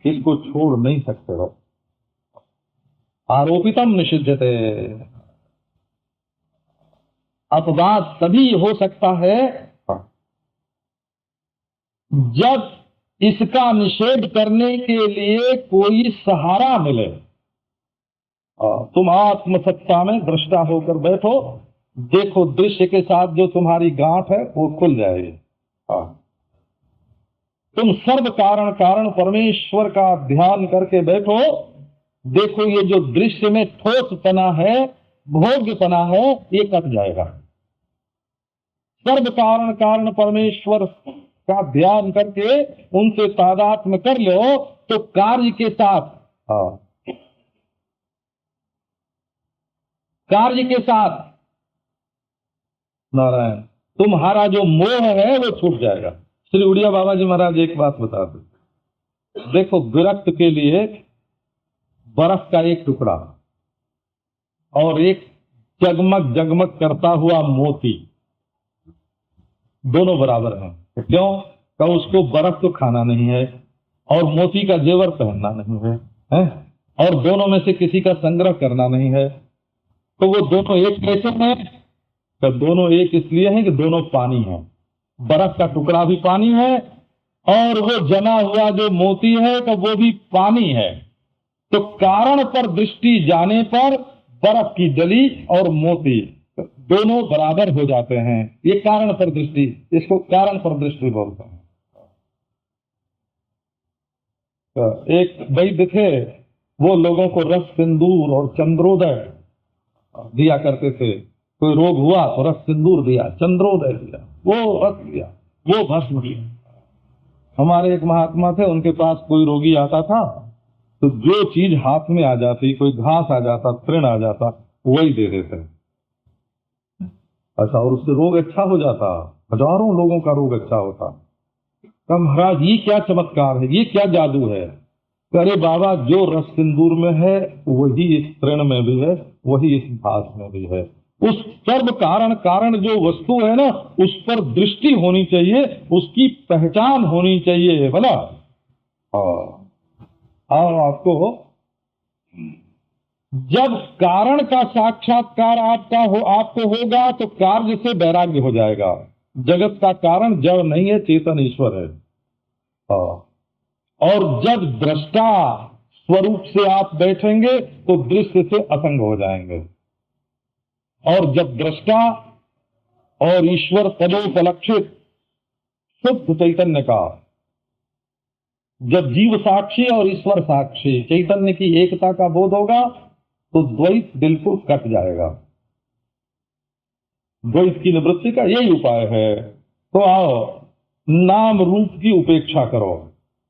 इसको छोड़ नहीं सकते हो। आरोपितम निषिध्यते। अपवाद तभी हो सकता है जब इसका निषेध करने के लिए कोई सहारा मिले। तुम आत्मसत्ता में दृष्टा होकर बैठो, देखो दृश्य के साथ जो तुम्हारी गांठ है वो खुल जाएगी। तुम सर्व कारण कारण परमेश्वर का ध्यान करके बैठो, देखो ये जो दृश्य में ठोसपना है, भोग्यपना है, ये कट जाएगा। सर्व कारण कारण परमेश्वर का ध्यान करके उनसे तादात्म्य कर लो तो कार्य के साथ नारायण तुम्हारा जो मोह है वो छूट जाएगा। श्री उड़िया बाबा जी महाराज एक बात बता दो। देखो विरक्त के लिए बर्फ का एक टुकड़ा और एक जगमग जगमग करता हुआ मोती दोनों बराबर हैं। क्यों? तो उसको बर्फ तो खाना नहीं है और मोती का जेवर पहनना नहीं है, हैं? और दोनों में से किसी का संग्रह करना नहीं है। तो वो दोनों एक कैसे हैं? तो दोनों एक इसलिए हैं कि दोनों पानी हैं। बर्फ का टुकड़ा भी पानी है और वो जमा हुआ जो मोती है तो वो भी पानी है। तो कारण पर दृष्टि जाने पर बर्फ की जली और मोती दोनों बराबर हो जाते हैं। ये कारण पर दृष्टि, इसको कारण पर दृष्टि बोलते हैं। तो एक वैद्य थे, वो लोगों को रस सिंदूर और चंद्रोदय दिया करते थे। कोई रोग हुआ तो रस सिंदूर दिया, चंद्रोदय दिया, वो रस दिया, वो भस्म दिया। हमारे एक महात्मा थे, उनके पास कोई रोगी आता था तो जो चीज हाथ में आ जाती, कोई घास आ जाता, तृण आ जाता, वही दे देते। अच्छा, और उससे रोग अच्छा हो जाता, हजारों लोगों का रोग अच्छा होता। तो महाराज ये क्या चमत्कार है, ये क्या जादू है? अरे बाबा, जो रस सिंदूर में है वही इस तृण में भी है, वही इस घास में भी है। उस सर्व कारण कारण जो वस्तु है ना, उस पर दृष्टि होनी चाहिए, उसकी पहचान होनी चाहिए। बोला आपको जब कारण का साक्षात्कार आपको होगा तो कार्य से वैराग्य हो जाएगा। जगत का कारण जड़ नहीं है, चेतन ईश्वर है। और जब दृष्टा स्वरूप से आप बैठेंगे तो दृश्य से असंग हो जाएंगे। और जब दृष्टा और ईश्वर पदोपलक्षित शुद्ध चैतन्य का, जब जीव साक्षी और ईश्वर साक्षी चैतन्य की एकता का बोध होगा तो द्वैत बिल्कुल कट जाएगा। द्वैत की निवृत्ति का यही उपाय है। तो आओ, नाम रूप की उपेक्षा करो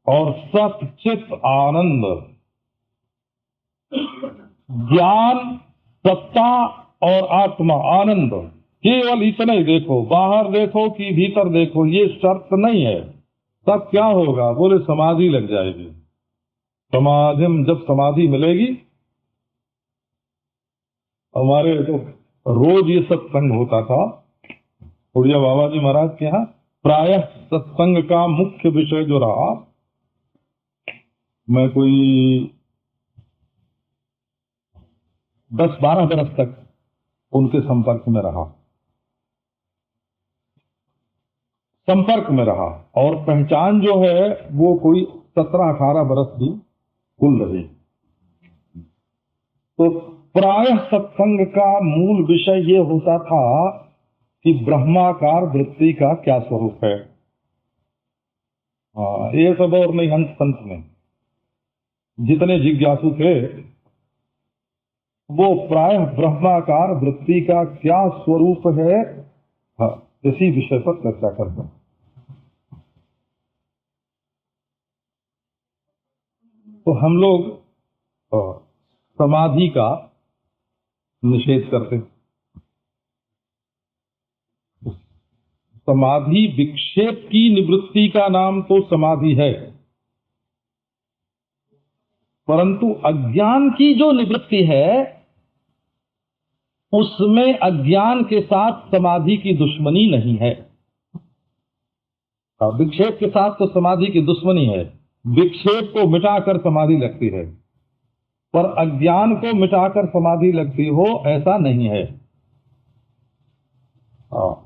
और सच्चित आनंद, ज्ञान, सत्ता और आत्मा आनंद, केवल इतना ही देखो। बाहर देखो कि भीतर देखो, ये शर्त नहीं है। तब क्या होगा? बोले समाधि लग जाएगी। समाधि, जब समाधि मिलेगी, हमारे तो रोज ये सत्संग होता था उड़िया बाबा जी महाराज के यहाँ। प्रायः सत्संग का मुख्य विषय जो रहा, मैं कोई 10-12 बरस तक उनके संपर्क में रहा और पहचान जो है वो कोई 17-18 बरस की कुल रही। तो प्रायः सत्संग का मूल विषय ये होता था कि ब्रह्माकार वृत्ति का क्या स्वरूप है। हाँ, ये सब और नहीं, हंस पंत में जितने जिज्ञासु थे वो प्रायः ब्रह्माकार वृत्ति का क्या स्वरूप है, हाँ, इसी विषय पर चर्चा करते हैं। तो हम लोग समाधि का निषेध करते हैं। समाधि विक्षेप की निवृत्ति का नाम तो समाधि है, परंतु अज्ञान की जो निवृत्ति है उसमें अज्ञान के साथ समाधि की दुश्मनी नहीं है। विक्षेप के साथ तो समाधि की दुश्मनी है, विक्षेप को मिटाकर समाधि लगती है, पर अज्ञान को मिटाकर समाधि लगती हो ऐसा नहीं है।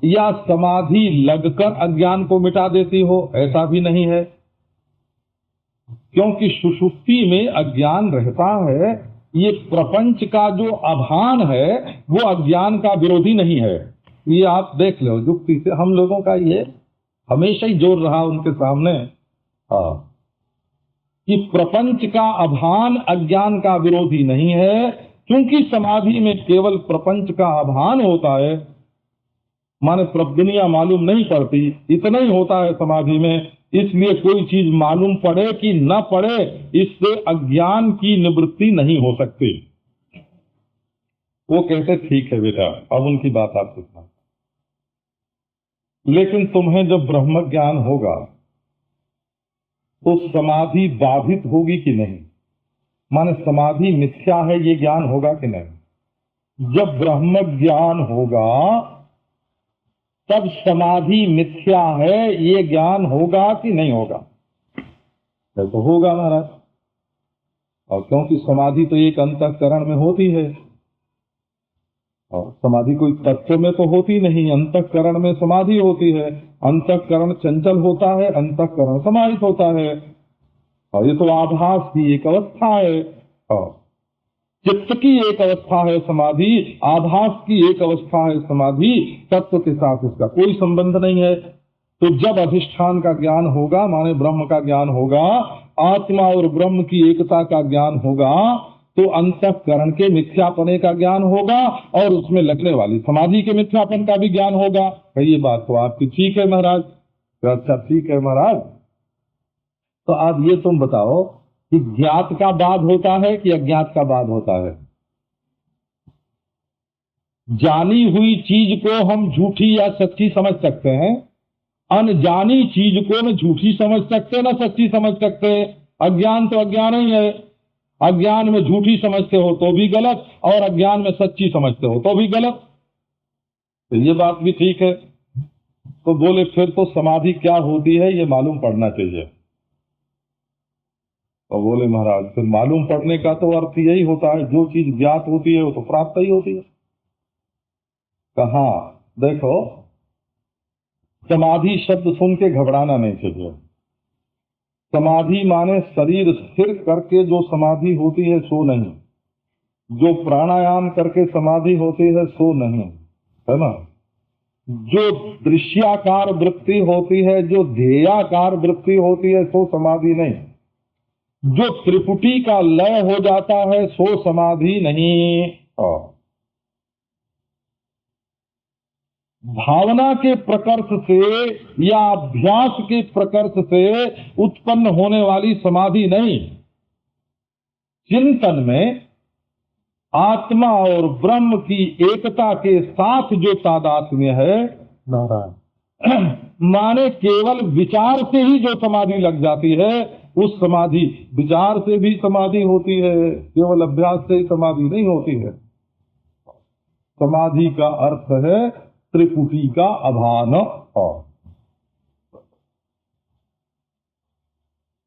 या समाधि लगकर अज्ञान को मिटा देती हो ऐसा भी नहीं है, क्योंकि सुषुप्ति में अज्ञान रहता है। ये प्रपंच का जो आभान है वो अज्ञान का विरोधी नहीं है। ये आप देख लो, युक्ति से हम लोगों का ये हमेशा ही जोर रहा उनके सामने कि प्रपंच का आभान अज्ञान का विरोधी नहीं है, क्योंकि समाधि में केवल प्रपंच का आभान होता है, माने दुनिया मालूम नहीं पड़ती, इतना ही होता है समाधि में। इसलिए कोई चीज मालूम पड़े कि न पड़े, इससे अज्ञान की निवृत्ति नहीं हो सकती। वो कहते ठीक है बेटा, अब उनकी बात आप सुनना, लेकिन तुम्हें जब ब्रह्म ज्ञान होगा तो समाधि बाधित होगी कि नहीं, माने समाधि मिथ्या है ये ज्ञान होगा कि नहीं। जब ब्रह्म ज्ञान होगा तब समाधि मिथ्या है ये ज्ञान होगा कि नहीं होगा? तो होगा महाराज, और क्योंकि समाधि तो एक अंतःकरण में होती है, और समाधि कोई तत्व में तो होती नहीं, अंतःकरण में समाधि होती है। अंतःकरण चंचल होता है, अंतःकरण समाहित होता है, और ये तो आभास की एक अवस्था है। और चित्त की एक अवस्था है समाधि, आभास की एक अवस्था है समाधि, तत्व के साथ इसका कोई संबंध नहीं है। तो जब अधिष्ठान का ज्ञान होगा, माने ब्रह्म का ज्ञान होगा, आत्मा और ब्रह्म की एकता का ज्ञान होगा, तो अंतःकरण के मिथ्यापने का ज्ञान होगा और उसमें लगने वाली समाधि के मिथ्यापन का भी ज्ञान होगा। ये बात तो आपकी ठीक है महाराज। तो अच्छा ठीक है महाराज, तो आप ये तुम बताओ कि ज्ञात का बाध होता है कि अज्ञात का बाध होता है? जानी हुई चीज को हम झूठी या सच्ची समझ सकते हैं, अनजानी चीज को न झूठी समझ सकते न सच्ची समझ सकते। अज्ञान तो अज्ञान ही है, अज्ञान में झूठी समझते हो तो भी गलत, और अज्ञान में सच्ची समझते हो तो भी गलत। तो ये बात भी ठीक है। तो बोले फिर तो समाधि क्या होती है ये मालूम पड़ना चाहिए। और बोले महाराज फिर मालूम पड़ने का तो अर्थ यही होता है, जो चीज ज्ञात होती है वो तो प्राप्त ही होती है। कहाँ देखो, समाधि शब्द सुन के घबराना नहीं चाहिए। समाधि माने शरीर स्थिर करके जो समाधि होती है सो नहीं, जो प्राणायाम करके समाधि होती है सो नहीं, है ना। जो दृश्याकार वृत्ति होती है, जो ध्येयाकार वृत्ति होती है सो समाधि नहीं। जो त्रिपुटी का लय हो जाता है सो समाधि नहीं। भावना के प्रकर्ष से या अभ्यास के प्रकर्ष से उत्पन्न होने वाली समाधि नहीं। चिंतन में आत्मा और ब्रह्म की एकता के साथ जो तादात्म्य है, नारायण, माने केवल विचार से ही जो समाधि लग जाती है, उस समाधि, विचार से भी समाधि होती है, केवल अभ्यास से ही समाधि नहीं होती है। समाधि का अर्थ है त्रिपुटी का अभान।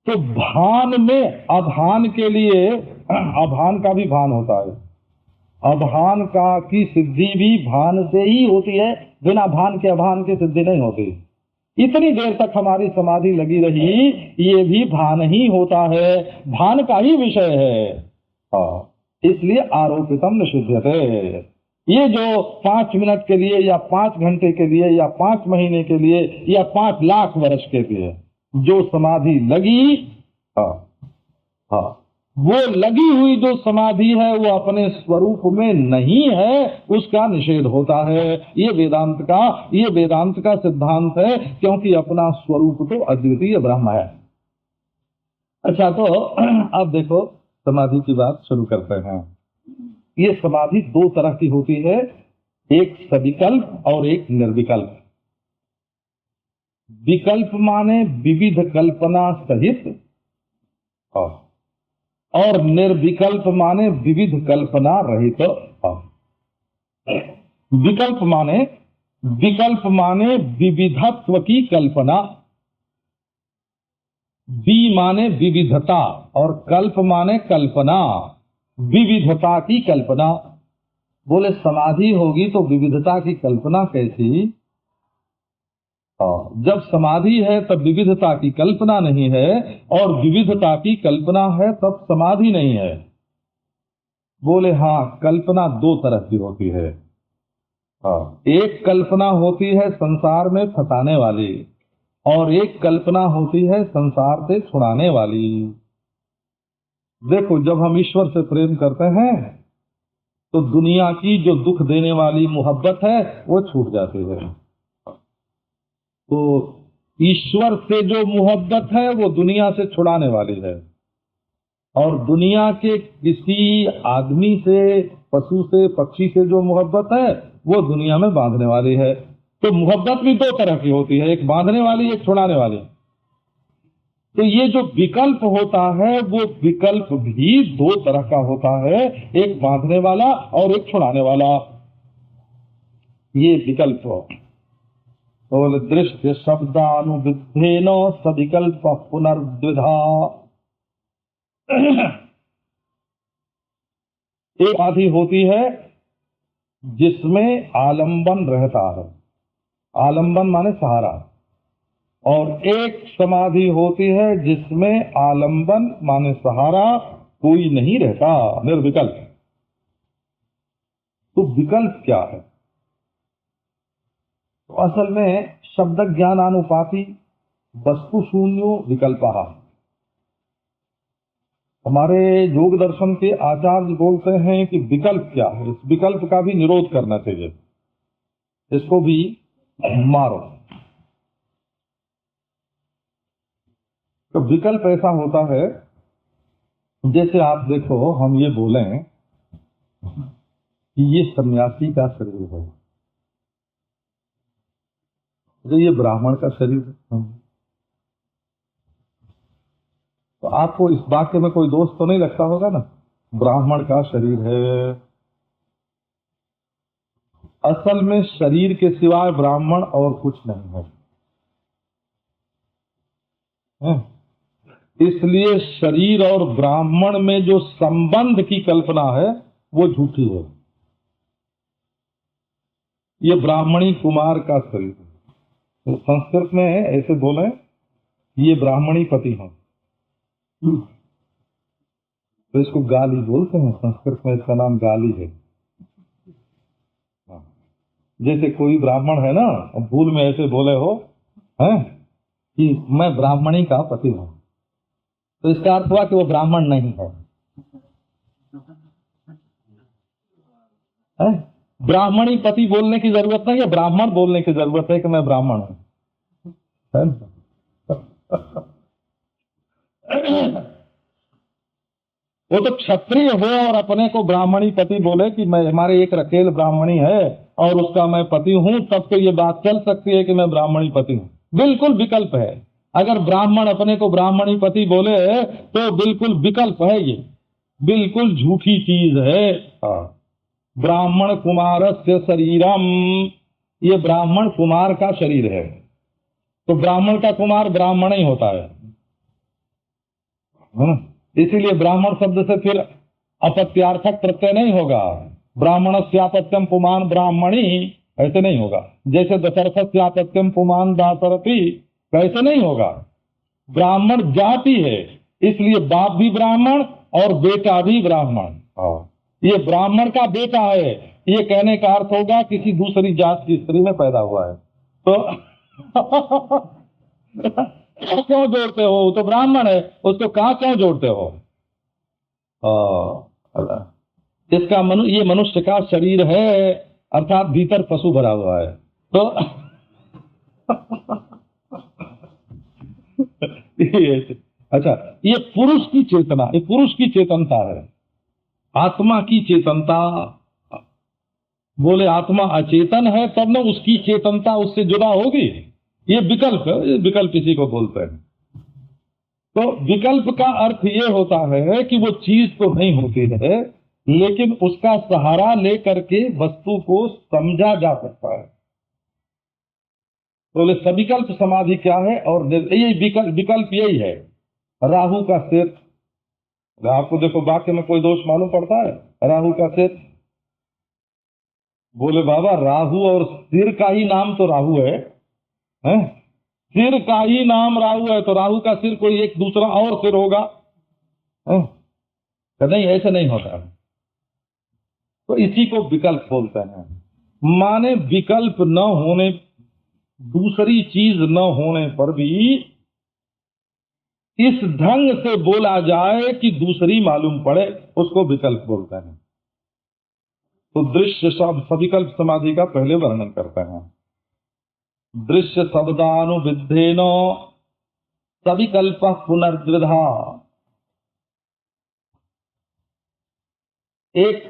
तो भान में, अभान के लिए अभान का भी भान होता है। अभान का की सिद्धि भी भान से ही होती है, बिना भान के अभान की सिद्धि नहीं होती। इतनी देर तक हमारी समाधि लगी रही, ये भी भान ही होता है, भान का ही विषय है। इसलिए आरोपितम निषिध्यते। ये जो 5 मिनट के लिए या 5 घंटे के लिए या 5 महीने के लिए या 5 लाख वर्ष के लिए जो समाधि लगी, हाँ हाँ, वो लगी हुई जो समाधि है वो अपने स्वरूप में नहीं है, उसका निषेध होता है। ये वेदांत का सिद्धांत है, क्योंकि अपना स्वरूप तो अद्वितीय ब्रह्म है। अच्छा, तो अब देखो समाधि की बात शुरू करते हैं। ये समाधि दो तरह की होती है, एक सविकल्प और एक निर्विकल्प। विकल्प माने विविध कल्पना सहित, और निर्विकल्प माने विविध कल्पना रहित। विकल्प माने विविधत्व की कल्पना, वि माने विविधता, और कल्प माने कल्पना, विविधता की कल्पना। बोले समाधि होगी तो विविधता की कल्पना कैसी? जब समाधि है तब विविधता की कल्पना नहीं है, और विविधता की कल्पना है तब समाधि नहीं है। बोले हाँ, कल्पना दो तरह की होती है। एक कल्पना होती है संसार में फंसाने वाली, और एक कल्पना होती है संसार से छुड़ाने वाली। देखो, जब हम ईश्वर से प्रेम करते हैं तो दुनिया की जो दुख देने वाली मोहब्बत है वो छूट जाती है। तो ईश्वर से जो मोहब्बत है वो दुनिया से छुड़ाने वाली है, और दुनिया के किसी आदमी से, पशु से, पक्षी से जो मोहब्बत है वो दुनिया में बांधने वाली है। तो मोहब्बत भी दो तरह की होती है, एक बांधने वाली, एक छुड़ाने वाली। तो ये जो विकल्प होता है वो विकल्प भी दो तरह का होता है, एक बांधने वाला और एक छुड़ाने वाला। ये विकल्प बोले दृश्य शब्दानुविद्धेन सविकल्प पुनर्द्विधा। एक समाधि होती है जिसमें आलंबन रहता है, आलंबन माने सहारा, और एक समाधि होती है जिसमें आलंबन माने सहारा कोई नहीं रहता, निर्विकल्प। तो विकल्प क्या है? तो असल में शब्द ज्ञानानुपाति वस्तु शून्यो विकल्पः। हमारे योग दर्शन के आचार्य बोलते हैं कि विकल्प क्या है, इस विकल्प का भी निरोध करना चाहिए, इसको भी मारो। तो विकल्प ऐसा होता है, जैसे आप देखो, हम ये बोलें कि ये सन्यासी का शरीर है, तो ये ब्राह्मण का शरीर है, तो आपको इस वाक्य में कोई दोष तो नहीं लगता होगा ना? ब्राह्मण का शरीर है। असल में शरीर के सिवाय ब्राह्मण और कुछ नहीं है, इसलिए शरीर और ब्राह्मण में जो संबंध की कल्पना है वो झूठी है। ये ब्राह्मणी कुमार का शरीर है, तो संस्कृत में ऐसे बोले, ये ब्राह्मणी पति हैं, तो इसको गाली बोलते हैं, संस्कृत में इसका नाम गाली है। जैसे कोई ब्राह्मण है ना, भूल में ऐसे बोले हो हैं कि मैं ब्राह्मणी का पति हूं, तो इसका अर्थ हुआ कि वो ब्राह्मण नहीं है, है? ब्राह्मणी पति बोलने की जरूरत नहीं है, ब्राह्मण बोलने की जरूरत है कि मैं ब्राह्मण हूं, है? वो तो क्षत्रिय हो और अपने को ब्राह्मणी पति बोले कि मैं, हमारे एक रकेल ब्राह्मणी है और उसका मैं पति हूं, तब तो ये बात चल सकती है कि मैं ब्राह्मणी पति हूं। बिल्कुल विकल्प है। अगर ब्राह्मण अपने को ब्राह्मणी पति बोले तो बिल्कुल विकल्प है, ये बिल्कुल झूठी चीज है। ब्राह्मण कुमारस्य शरीरम, ये ब्राह्मण कुमार का शरीर है, तो ब्राह्मण का कुमार ब्राह्मण ही होता है। इसीलिए ब्राह्मण शब्द से फिर अपत्यार्थक प्रत्यय नहीं होगा, ब्राह्मणस्यापत्यम पुमान ब्राह्मणी ऐसे नहीं होगा, जैसे दशरथस्यापत्यम पुमान दाशरथी वैसे नहीं होगा। ब्राह्मण जाति है, इसलिए बाप भी ब्राह्मण और बेटा भी ब्राह्मण। ये ब्राह्मण का बेटा है, ये कहने का अर्थ होगा किसी दूसरी जात की स्त्री में पैदा हुआ है। तो तो क्यों जोड़ते हो, वो तो ब्राह्मण है, उसको कहाँ क्यों जोड़ते हो? इसका ये मनुष्य का शरीर है, अर्थात भीतर पशु भरा हुआ है। तो अच्छा, ये पुरुष की चेतना, ये पुरुष की चेतनता है, आत्मा की चेतनता। बोले आत्मा अचेतन है तब न उसकी चेतनता उससे जुदा होगी। ये विकल्प है, ये विकल्प इसी को बोलते हैं। तो विकल्प का अर्थ ये होता है कि वो चीज तो नहीं होती है, लेकिन उसका सहारा लेकर के वस्तु को समझा जा सकता है। बोले सविकल्प समाधि क्या है? और ये विकल्प यही है। राहु का सिर, आपको देखो वाक्य में कोई दोष मालूम पड़ता है? राहु का सिर, बोले बाबा राहु और सिर का ही नाम तो राहु है, हैं? सिर का ही नाम राहु है, तो राहु का सिर कोई एक दूसरा और सिर होगा? नहीं, ऐसे नहीं होता है। तो इसी को विकल्प बोलते हैं। माने विकल्प न होने, दूसरी चीज न होने पर भी इस ढंग से बोला जाए कि दूसरी मालूम पड़े, उसको विकल्प बोलते हैं। तो दृश्य शब्द सविकल्प समाधि का पहले वर्णन करते हैं। दृश्य शब्दानुविद्धेन सविकल्प पुनर्द्विधा। एक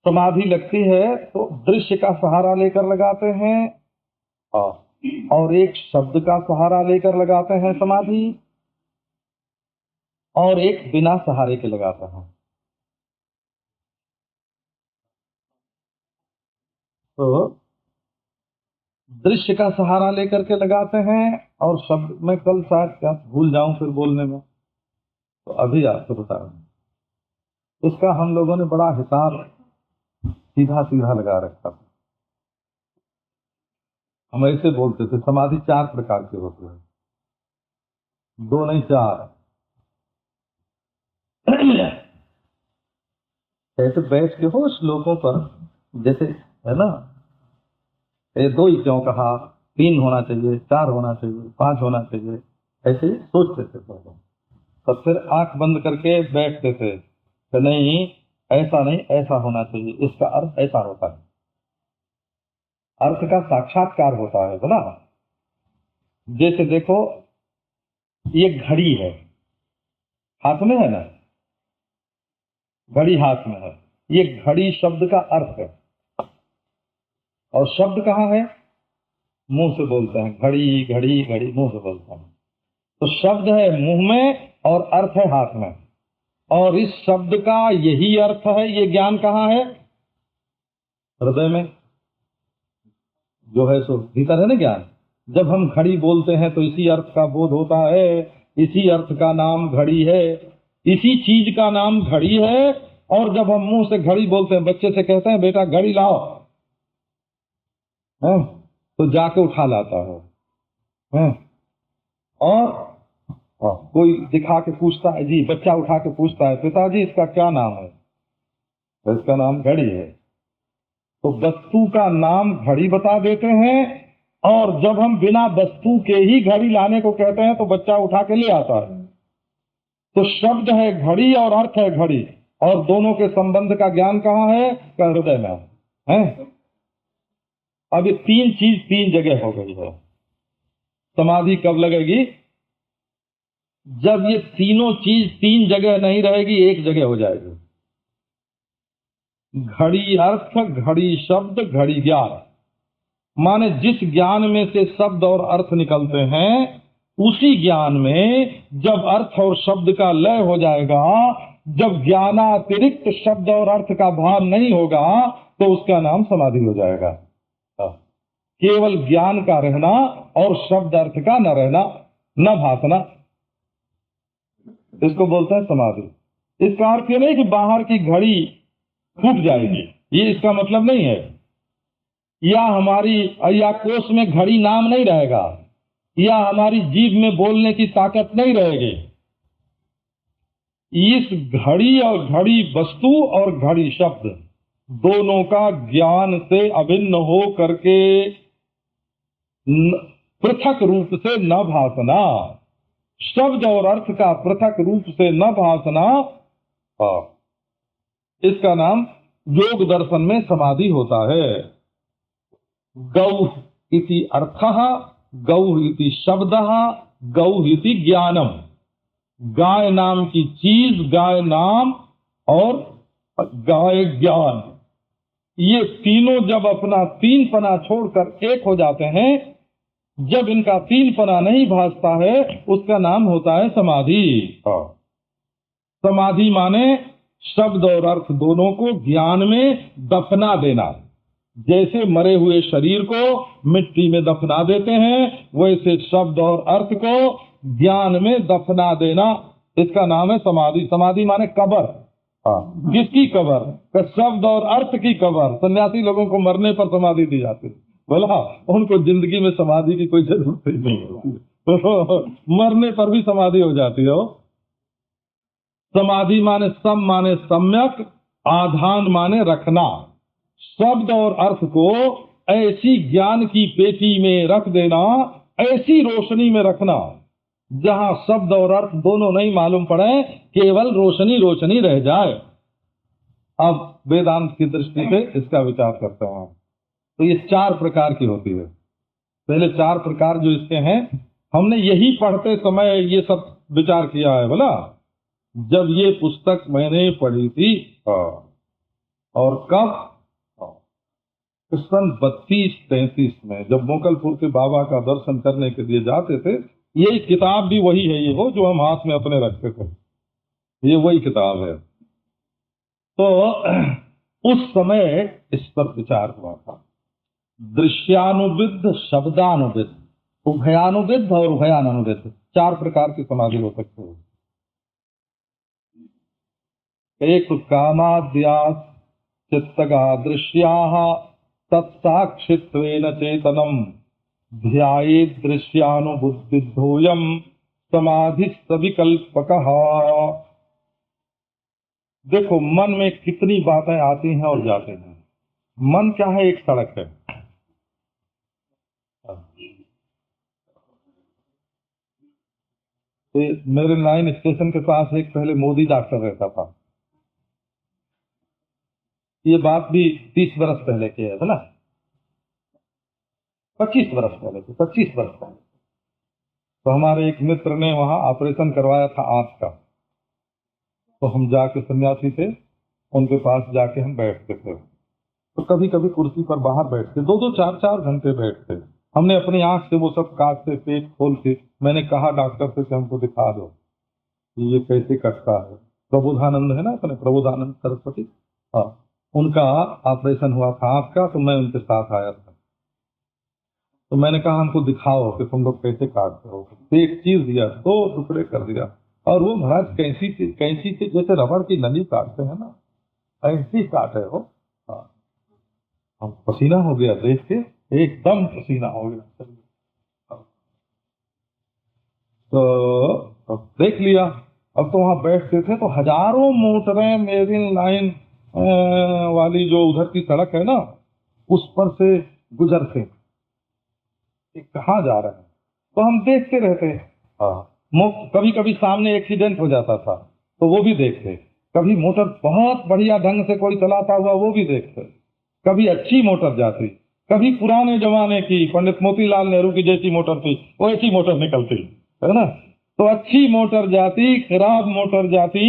समाधि लगती है तो दृश्य का सहारा लेकर लगाते हैं, और एक शब्द का सहारा लेकर लगाते हैं समाधि, और एक बिना सहारे के लगाते हैं। तो दृश्य का सहारा लेकर के लगाते हैं, और शब्द में कल शायद क्या भूल जाऊं फिर बोलने में, तो अभी आपको बता रहा हूं। इसका हम लोगों ने बड़ा हिसाब सीधा सीधा लगा रखा था। हम ऐसे बोलते थे समाधि 4 प्रकार की होती है, 2 नहीं 4। ऐसे बैठ के हो श्लोकों पर, जैसे है ना, ये 2 ही क्यों कहा, 3 होना चाहिए, 4 होना चाहिए, 5 होना चाहिए, ऐसे ही सोचते थे सब। तो फिर आंख बंद करके बैठते थे तो नहीं, ऐसा नहीं, ऐसा होना चाहिए, इसका अर्थ ऐसा होता है। अर्थ का साक्षात्कार होता है बोला। जैसे देखो, ये घड़ी है, हाथ में है ना, घड़ी हाथ में है, ये घड़ी शब्द का अर्थ है। और शब्द कहाँ है? मुंह से बोलते हैं, घड़ी घड़ी घड़ी, मुंह से बोलते हैं। तो शब्द है मुंह में और अर्थ है हाथ में। और इस शब्द का यही अर्थ है, ये ज्ञान कहाँ है? हृदय में जो है सो भीतर है ना ज्ञान। जब हम घड़ी बोलते हैं तो इसी अर्थ का बोध होता है, इसी अर्थ का नाम घड़ी है, इसी चीज का नाम घड़ी है। और जब हम मुंह से घड़ी बोलते हैं, बच्चे से कहते हैं बेटा घड़ी लाओ, है? तो जाके उठा लाता है? और कोई दिखा के पूछता है, जी बच्चा उठा के पूछता है पिताजी इसका क्या नाम है? तो इसका नाम घड़ी है। तो वस्तु का नाम घड़ी बता देते हैं, और जब हम बिना वस्तु के ही घड़ी लाने को कहते हैं तो बच्चा उठा के ले आता है। तो शब्द है घड़ी और अर्थ है घड़ी, और दोनों के संबंध का ज्ञान कहाँ है? हृदय में है। अब ये 3 चीज 3 जगह हो गई है। समाधि कब लगेगी? जब ये तीनों चीज 3 जगह नहीं रहेगी, एक जगह हो जाएगी। घड़ी अर्थ, घड़ी शब्द, घड़ी ज्ञान। माने जिस ज्ञान में से शब्द और अर्थ निकलते हैं, उसी ज्ञान में जब अर्थ और शब्द का लय हो जाएगा, जब ज्ञानातिरिक्त शब्द और अर्थ का भान नहीं होगा, तो उसका नाम समाधि हो जाएगा। केवल ज्ञान का रहना और शब्द अर्थ का न रहना, न भासना, इसको बोलते हैं समाधि। इसका अर्थ ये नहीं कि बाहर की घड़ी फूट जाएगी, ये इसका मतलब नहीं है। या कोष में घड़ी नाम नहीं रहेगा, या हमारी जीभ में बोलने की ताकत नहीं रहेगी। इस घड़ी और घड़ी वस्तु और घड़ी शब्द दोनों का ज्ञान से अभिन्न हो करके पृथक रूप से न भासना, शब्द और अर्थ का पृथक रूप से न भासना, इसका नाम योग दर्शन में समाधि होता है। गौ इति अर्थः, गौ इति शब्दः, गौ इति ज्ञानम। गाय नाम की चीज, गाय नाम और गाय ज्ञान, ये तीनों जब अपना तीन पना छोड़कर एक हो जाते हैं, जब इनका तीन पना नहीं भासता है, उसका नाम होता है समाधि। समाधि माने शब्द और अर्थ दोनों को ज्ञान में दफना देना। जैसे मरे हुए शरीर को मिट्टी में दफना देते हैं, वैसे शब्द और अर्थ को ज्ञान में दफना देना, इसका नाम है समाधि। समाधि माने कबर। किसकी कबर? शब्द और अर्थ की कबर। सन्यासी लोगों को मरने पर समाधि दी जाती है, बोला उनको जिंदगी में समाधि की कोई जरूरत ही नहीं है, मरने पर भी समाधि हो जाती है। समाधि माने सम माने सम्यक, आधान माने रखना। शब्द और अर्थ को ऐसी ज्ञान की पेटी में रख देना, ऐसी रोशनी में रखना जहां शब्द और अर्थ दोनों नहीं मालूम पड़े, केवल रोशनी रोशनी रह जाए। अब वेदांत की दृष्टि से इसका विचार करते हैं। तो ये चार प्रकार की होती है। पहले चार प्रकार जो इसके हैं, हमने यही पढ़ते समय ये सब विचार किया है। बोला जब ये पुस्तक मैंने पढ़ी थी, और कब? सन 32-33 में, जब मोकलपुर के बाबा का दर्शन करने के लिए जाते थे। ये किताब भी वही है, ये वो जो हम हाथ में अपने रखते थे, ये वही किताब है। तो उस समय इस पर विचार हुआ था। दृश्यानुविद्ध, शब्दानुविद्ध, उभयानुविद्ध और उभयानुविद्ध, चार प्रकार की समाधि हो सकती है। एक कामाद्यात् चित्तगा दृश्याः तत्साक्षित्वेन चेतनम ध्यायेत् दृश्यानुबुद्धिद्धोयम समाधिस्तविकल्पकः। देखो मन में कितनी बातें आती हैं और जाती हैं। मन क्या है? एक सड़क है। मेरे लाइन स्टेशन के पास एक पहले मोदी डॉक्टर रहता था। ये बात भी 30 बरस पहले की है ना, 25 बरस पहले की, 25 बरस पहले। तो हमारे एक मित्र ने वहां ऑपरेशन करवाया था आंख का। तो हम जाके, सन्यासी थे, उनके पास जाके हम बैठते थे। तो कभी कभी कुर्सी पर बाहर बैठते, 2-2, 4-4 घंटे बैठते। हमने अपनी आंख से वो सब काटते, पेट खोल के। मैंने कहा डॉक्टर से कि हमको दिखा दो ये कैसे कटता है। प्रबोधानंद है ना, अपने प्रबोधानंद सरस्वती, हाँ, उनका ऑपरेशन हुआ था आंख का, तो मैं उनके साथ आया था। तो मैंने कहा हमको दिखाओ कि तुम लोग कैसे काटते हो। एक चीज दिया, 2 टुकड़े कर दिया, और वो महाराज कैंची से जैसे रबड़ की नली काटते हैं ना, ऐसी काटे हो। हाँ, हम पसीना हो गया देख के, एकदम पसीना हो गया। तो देख लिया। अब तो वहां बैठते थे तो हजारों मोटरें मेरी लाइन वाली जो उधर की सड़क है ना, उस पर से गुजरते, कहाँ जा रहे हैं। तो हम देखते रहते। कभी कभी सामने एक्सीडेंट हो जाता था तो वो भी देखते। कभी मोटर बहुत बढ़िया ढंग से कोई चलाता हुआ, वो भी देखते। कभी अच्छी मोटर जाती, कभी पुराने जमाने की पंडित मोतीलाल नेहरू की जैसी मोटर थी, वो ऐसी मोटर निकलती है ना। तो अच्छी मोटर जाती, खराब मोटर जाती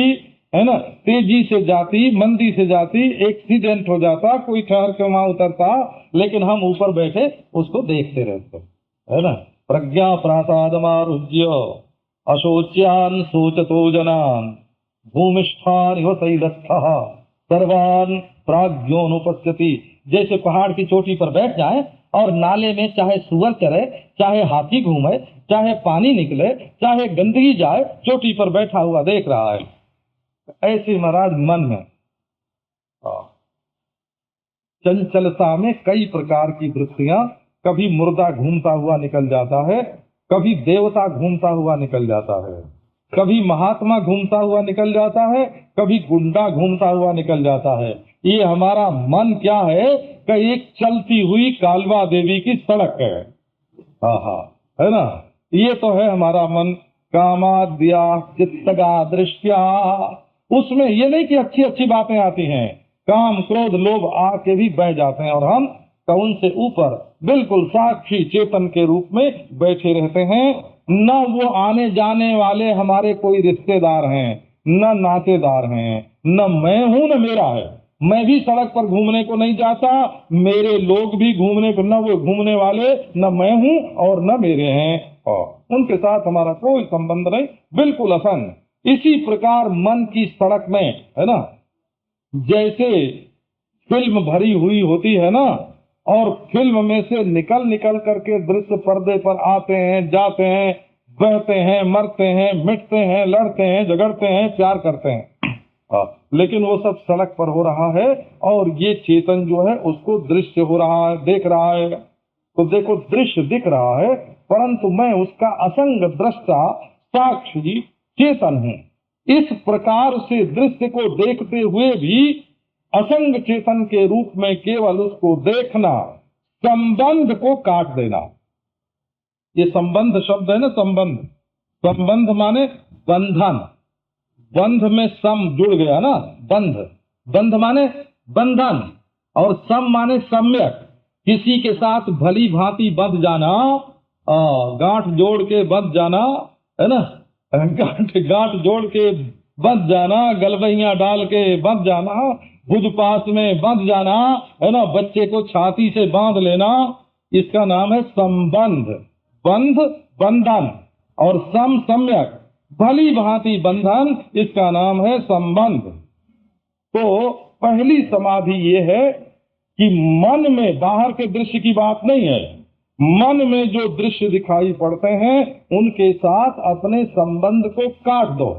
है ना, तेजी से जाती, मंदी से जाती, एक्सीडेंट हो जाता, कोई ठहर के वहां उतरता, लेकिन हम ऊपर बैठे उसको देखते रहते, है ना। प्रज्ञा प्रासादमारुह्य अशोच्यान सोचतो जनान भूमिष्ठान इव शैलस्थः सर्वान प्राज्ञोनुपश्यति। जैसे पहाड़ की चोटी पर बैठ जाए और नाले में चाहे सुअर चरे, चाहे हाथी घूमे, चाहे पानी निकले, चाहे गंदगी जाए, चोटी पर बैठा हुआ देख रहा है। ऐसे महाराज मन में चंचलता में कई प्रकार की वृत्तियां, कभी मुर्दा घूमता हुआ निकल जाता है, कभी देवता घूमता हुआ निकल जाता है, कभी महात्मा घूमता हुआ निकल जाता है, कभी गुंडा घूमता हुआ निकल जाता है। ये हमारा मन क्या है कि एक चलती हुई कालवा देवी की सड़क है। हाँ, है ना। ये तो है हमारा मन, कामाद्या चित्तगा दृश्या। उसमें ये नहीं कि अच्छी अच्छी बातें आती हैं, काम क्रोध लोभ आके भी बह जाते हैं और हम तो उनसे ऊपर बिल्कुल साक्षी चेतन के रूप में बैठे रहते हैं। न वो आने जाने वाले हमारे कोई रिश्तेदार हैं, न नातेदार हैं, न मैं हूं न मेरा है। मैं भी सड़क पर घूमने को नहीं जाता, मेरे लोग भी घूमने को, न वो घूमने वाले, न मैं हूं और न मेरे हैं, और उनके साथ हमारा कोई संबंध नहीं, बिल्कुल असंग। इसी प्रकार मन की सड़क में, है ना, जैसे फिल्म भरी हुई होती है ना, और फिल्म में से निकल निकल करके दृश्य पर्दे पर आते हैं, जाते हैं, बहते हैं, मरते हैं, मिटते हैं, लड़ते हैं, झगड़ते हैं, प्यार करते हैं। लेकिन वो सब सड़क पर हो रहा है और ये चेतन जो है उसको दृश्य हो रहा है, देख रहा है। तो देखो, दृश्य दिख रहा है, परंतु मैं उसका असंग दृष्टा साक्षी चेतन हूँ। इस प्रकार से दृश्य को देखते हुए भी असंग चेतन के रूप में केवल उसको देखना, संबंध को काट देना। ये संबंध शब्द है ना, संबंध, संबंध माने बंधन, बंध में सम जुड़ गया ना, बंध, बंध माने बंधन, और सम माने सम्यक, किसी के साथ भली भांति बंध जाना, गांठ जोड़ के बंध जाना, है ना, गांठ जोड़ के बंध जाना, गलबैया डाल के बंध जाना, भुज पास में बंध जाना, है ना, बच्चे को छाती से बांध लेना, इसका नाम है संबंध। बंध बंधन और सम सम्यक, भली भांति बंधन, इसका नाम है संबंध। तो पहली समाधि ये है कि मन में बाहर के दृश्य की बात नहीं है, मन में जो दृश्य दिखाई पड़ते हैं उनके साथ अपने संबंध को काट दो।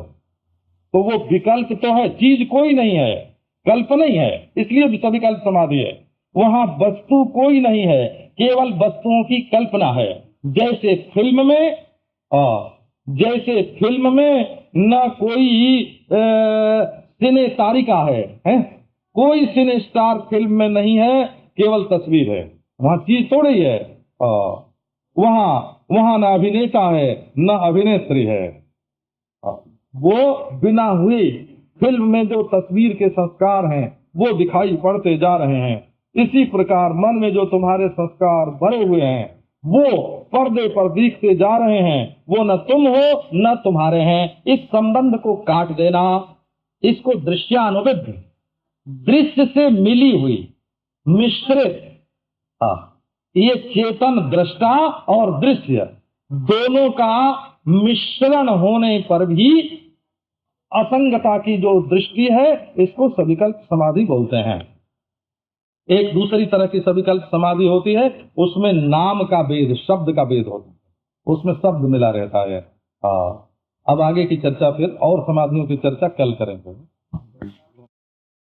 तो वो विकल्प तो है, चीज कोई नहीं है, कल्प नहीं है, इसलिए विकल्प समाधि है। वहां वस्तु कोई नहीं है, केवल वस्तुओं की कल्पना है। जैसे फिल्म में, जैसे फिल्म में न कोई सिने तारिका है? कोई सिने स्टार फिल्म में नहीं है, केवल तस्वीर है, वहां चीज थोड़ी है। वहां न अभिनेता है न अभिनेत्री है। वो बिना हुई फिल्म में जो तस्वीर के संस्कार हैं वो दिखाई पड़ते जा रहे हैं। इसी प्रकार मन में जो तुम्हारे संस्कार भरे हुए हैं वो पर्दे पर दिखते जा रहे हैं, वो न तुम हो न तुम्हारे हैं। इस संबंध को काट देना, इसको दृश्यानुविध, दृश्य से मिली हुई, मिश्रित, ये चेतन दृष्टा और दृश्य दोनों का मिश्रण होने पर भी असंगता की जो दृष्टि है, इसको सविकल्प समाधि बोलते हैं। एक दूसरी तरह की सविकल्प समाधि होती है, उसमें नाम का भेद, शब्द का भेद होता है, उसमें शब्द मिला रहता है। अब आगे की चर्चा फिर और समाधियों की चर्चा कल करेंगे।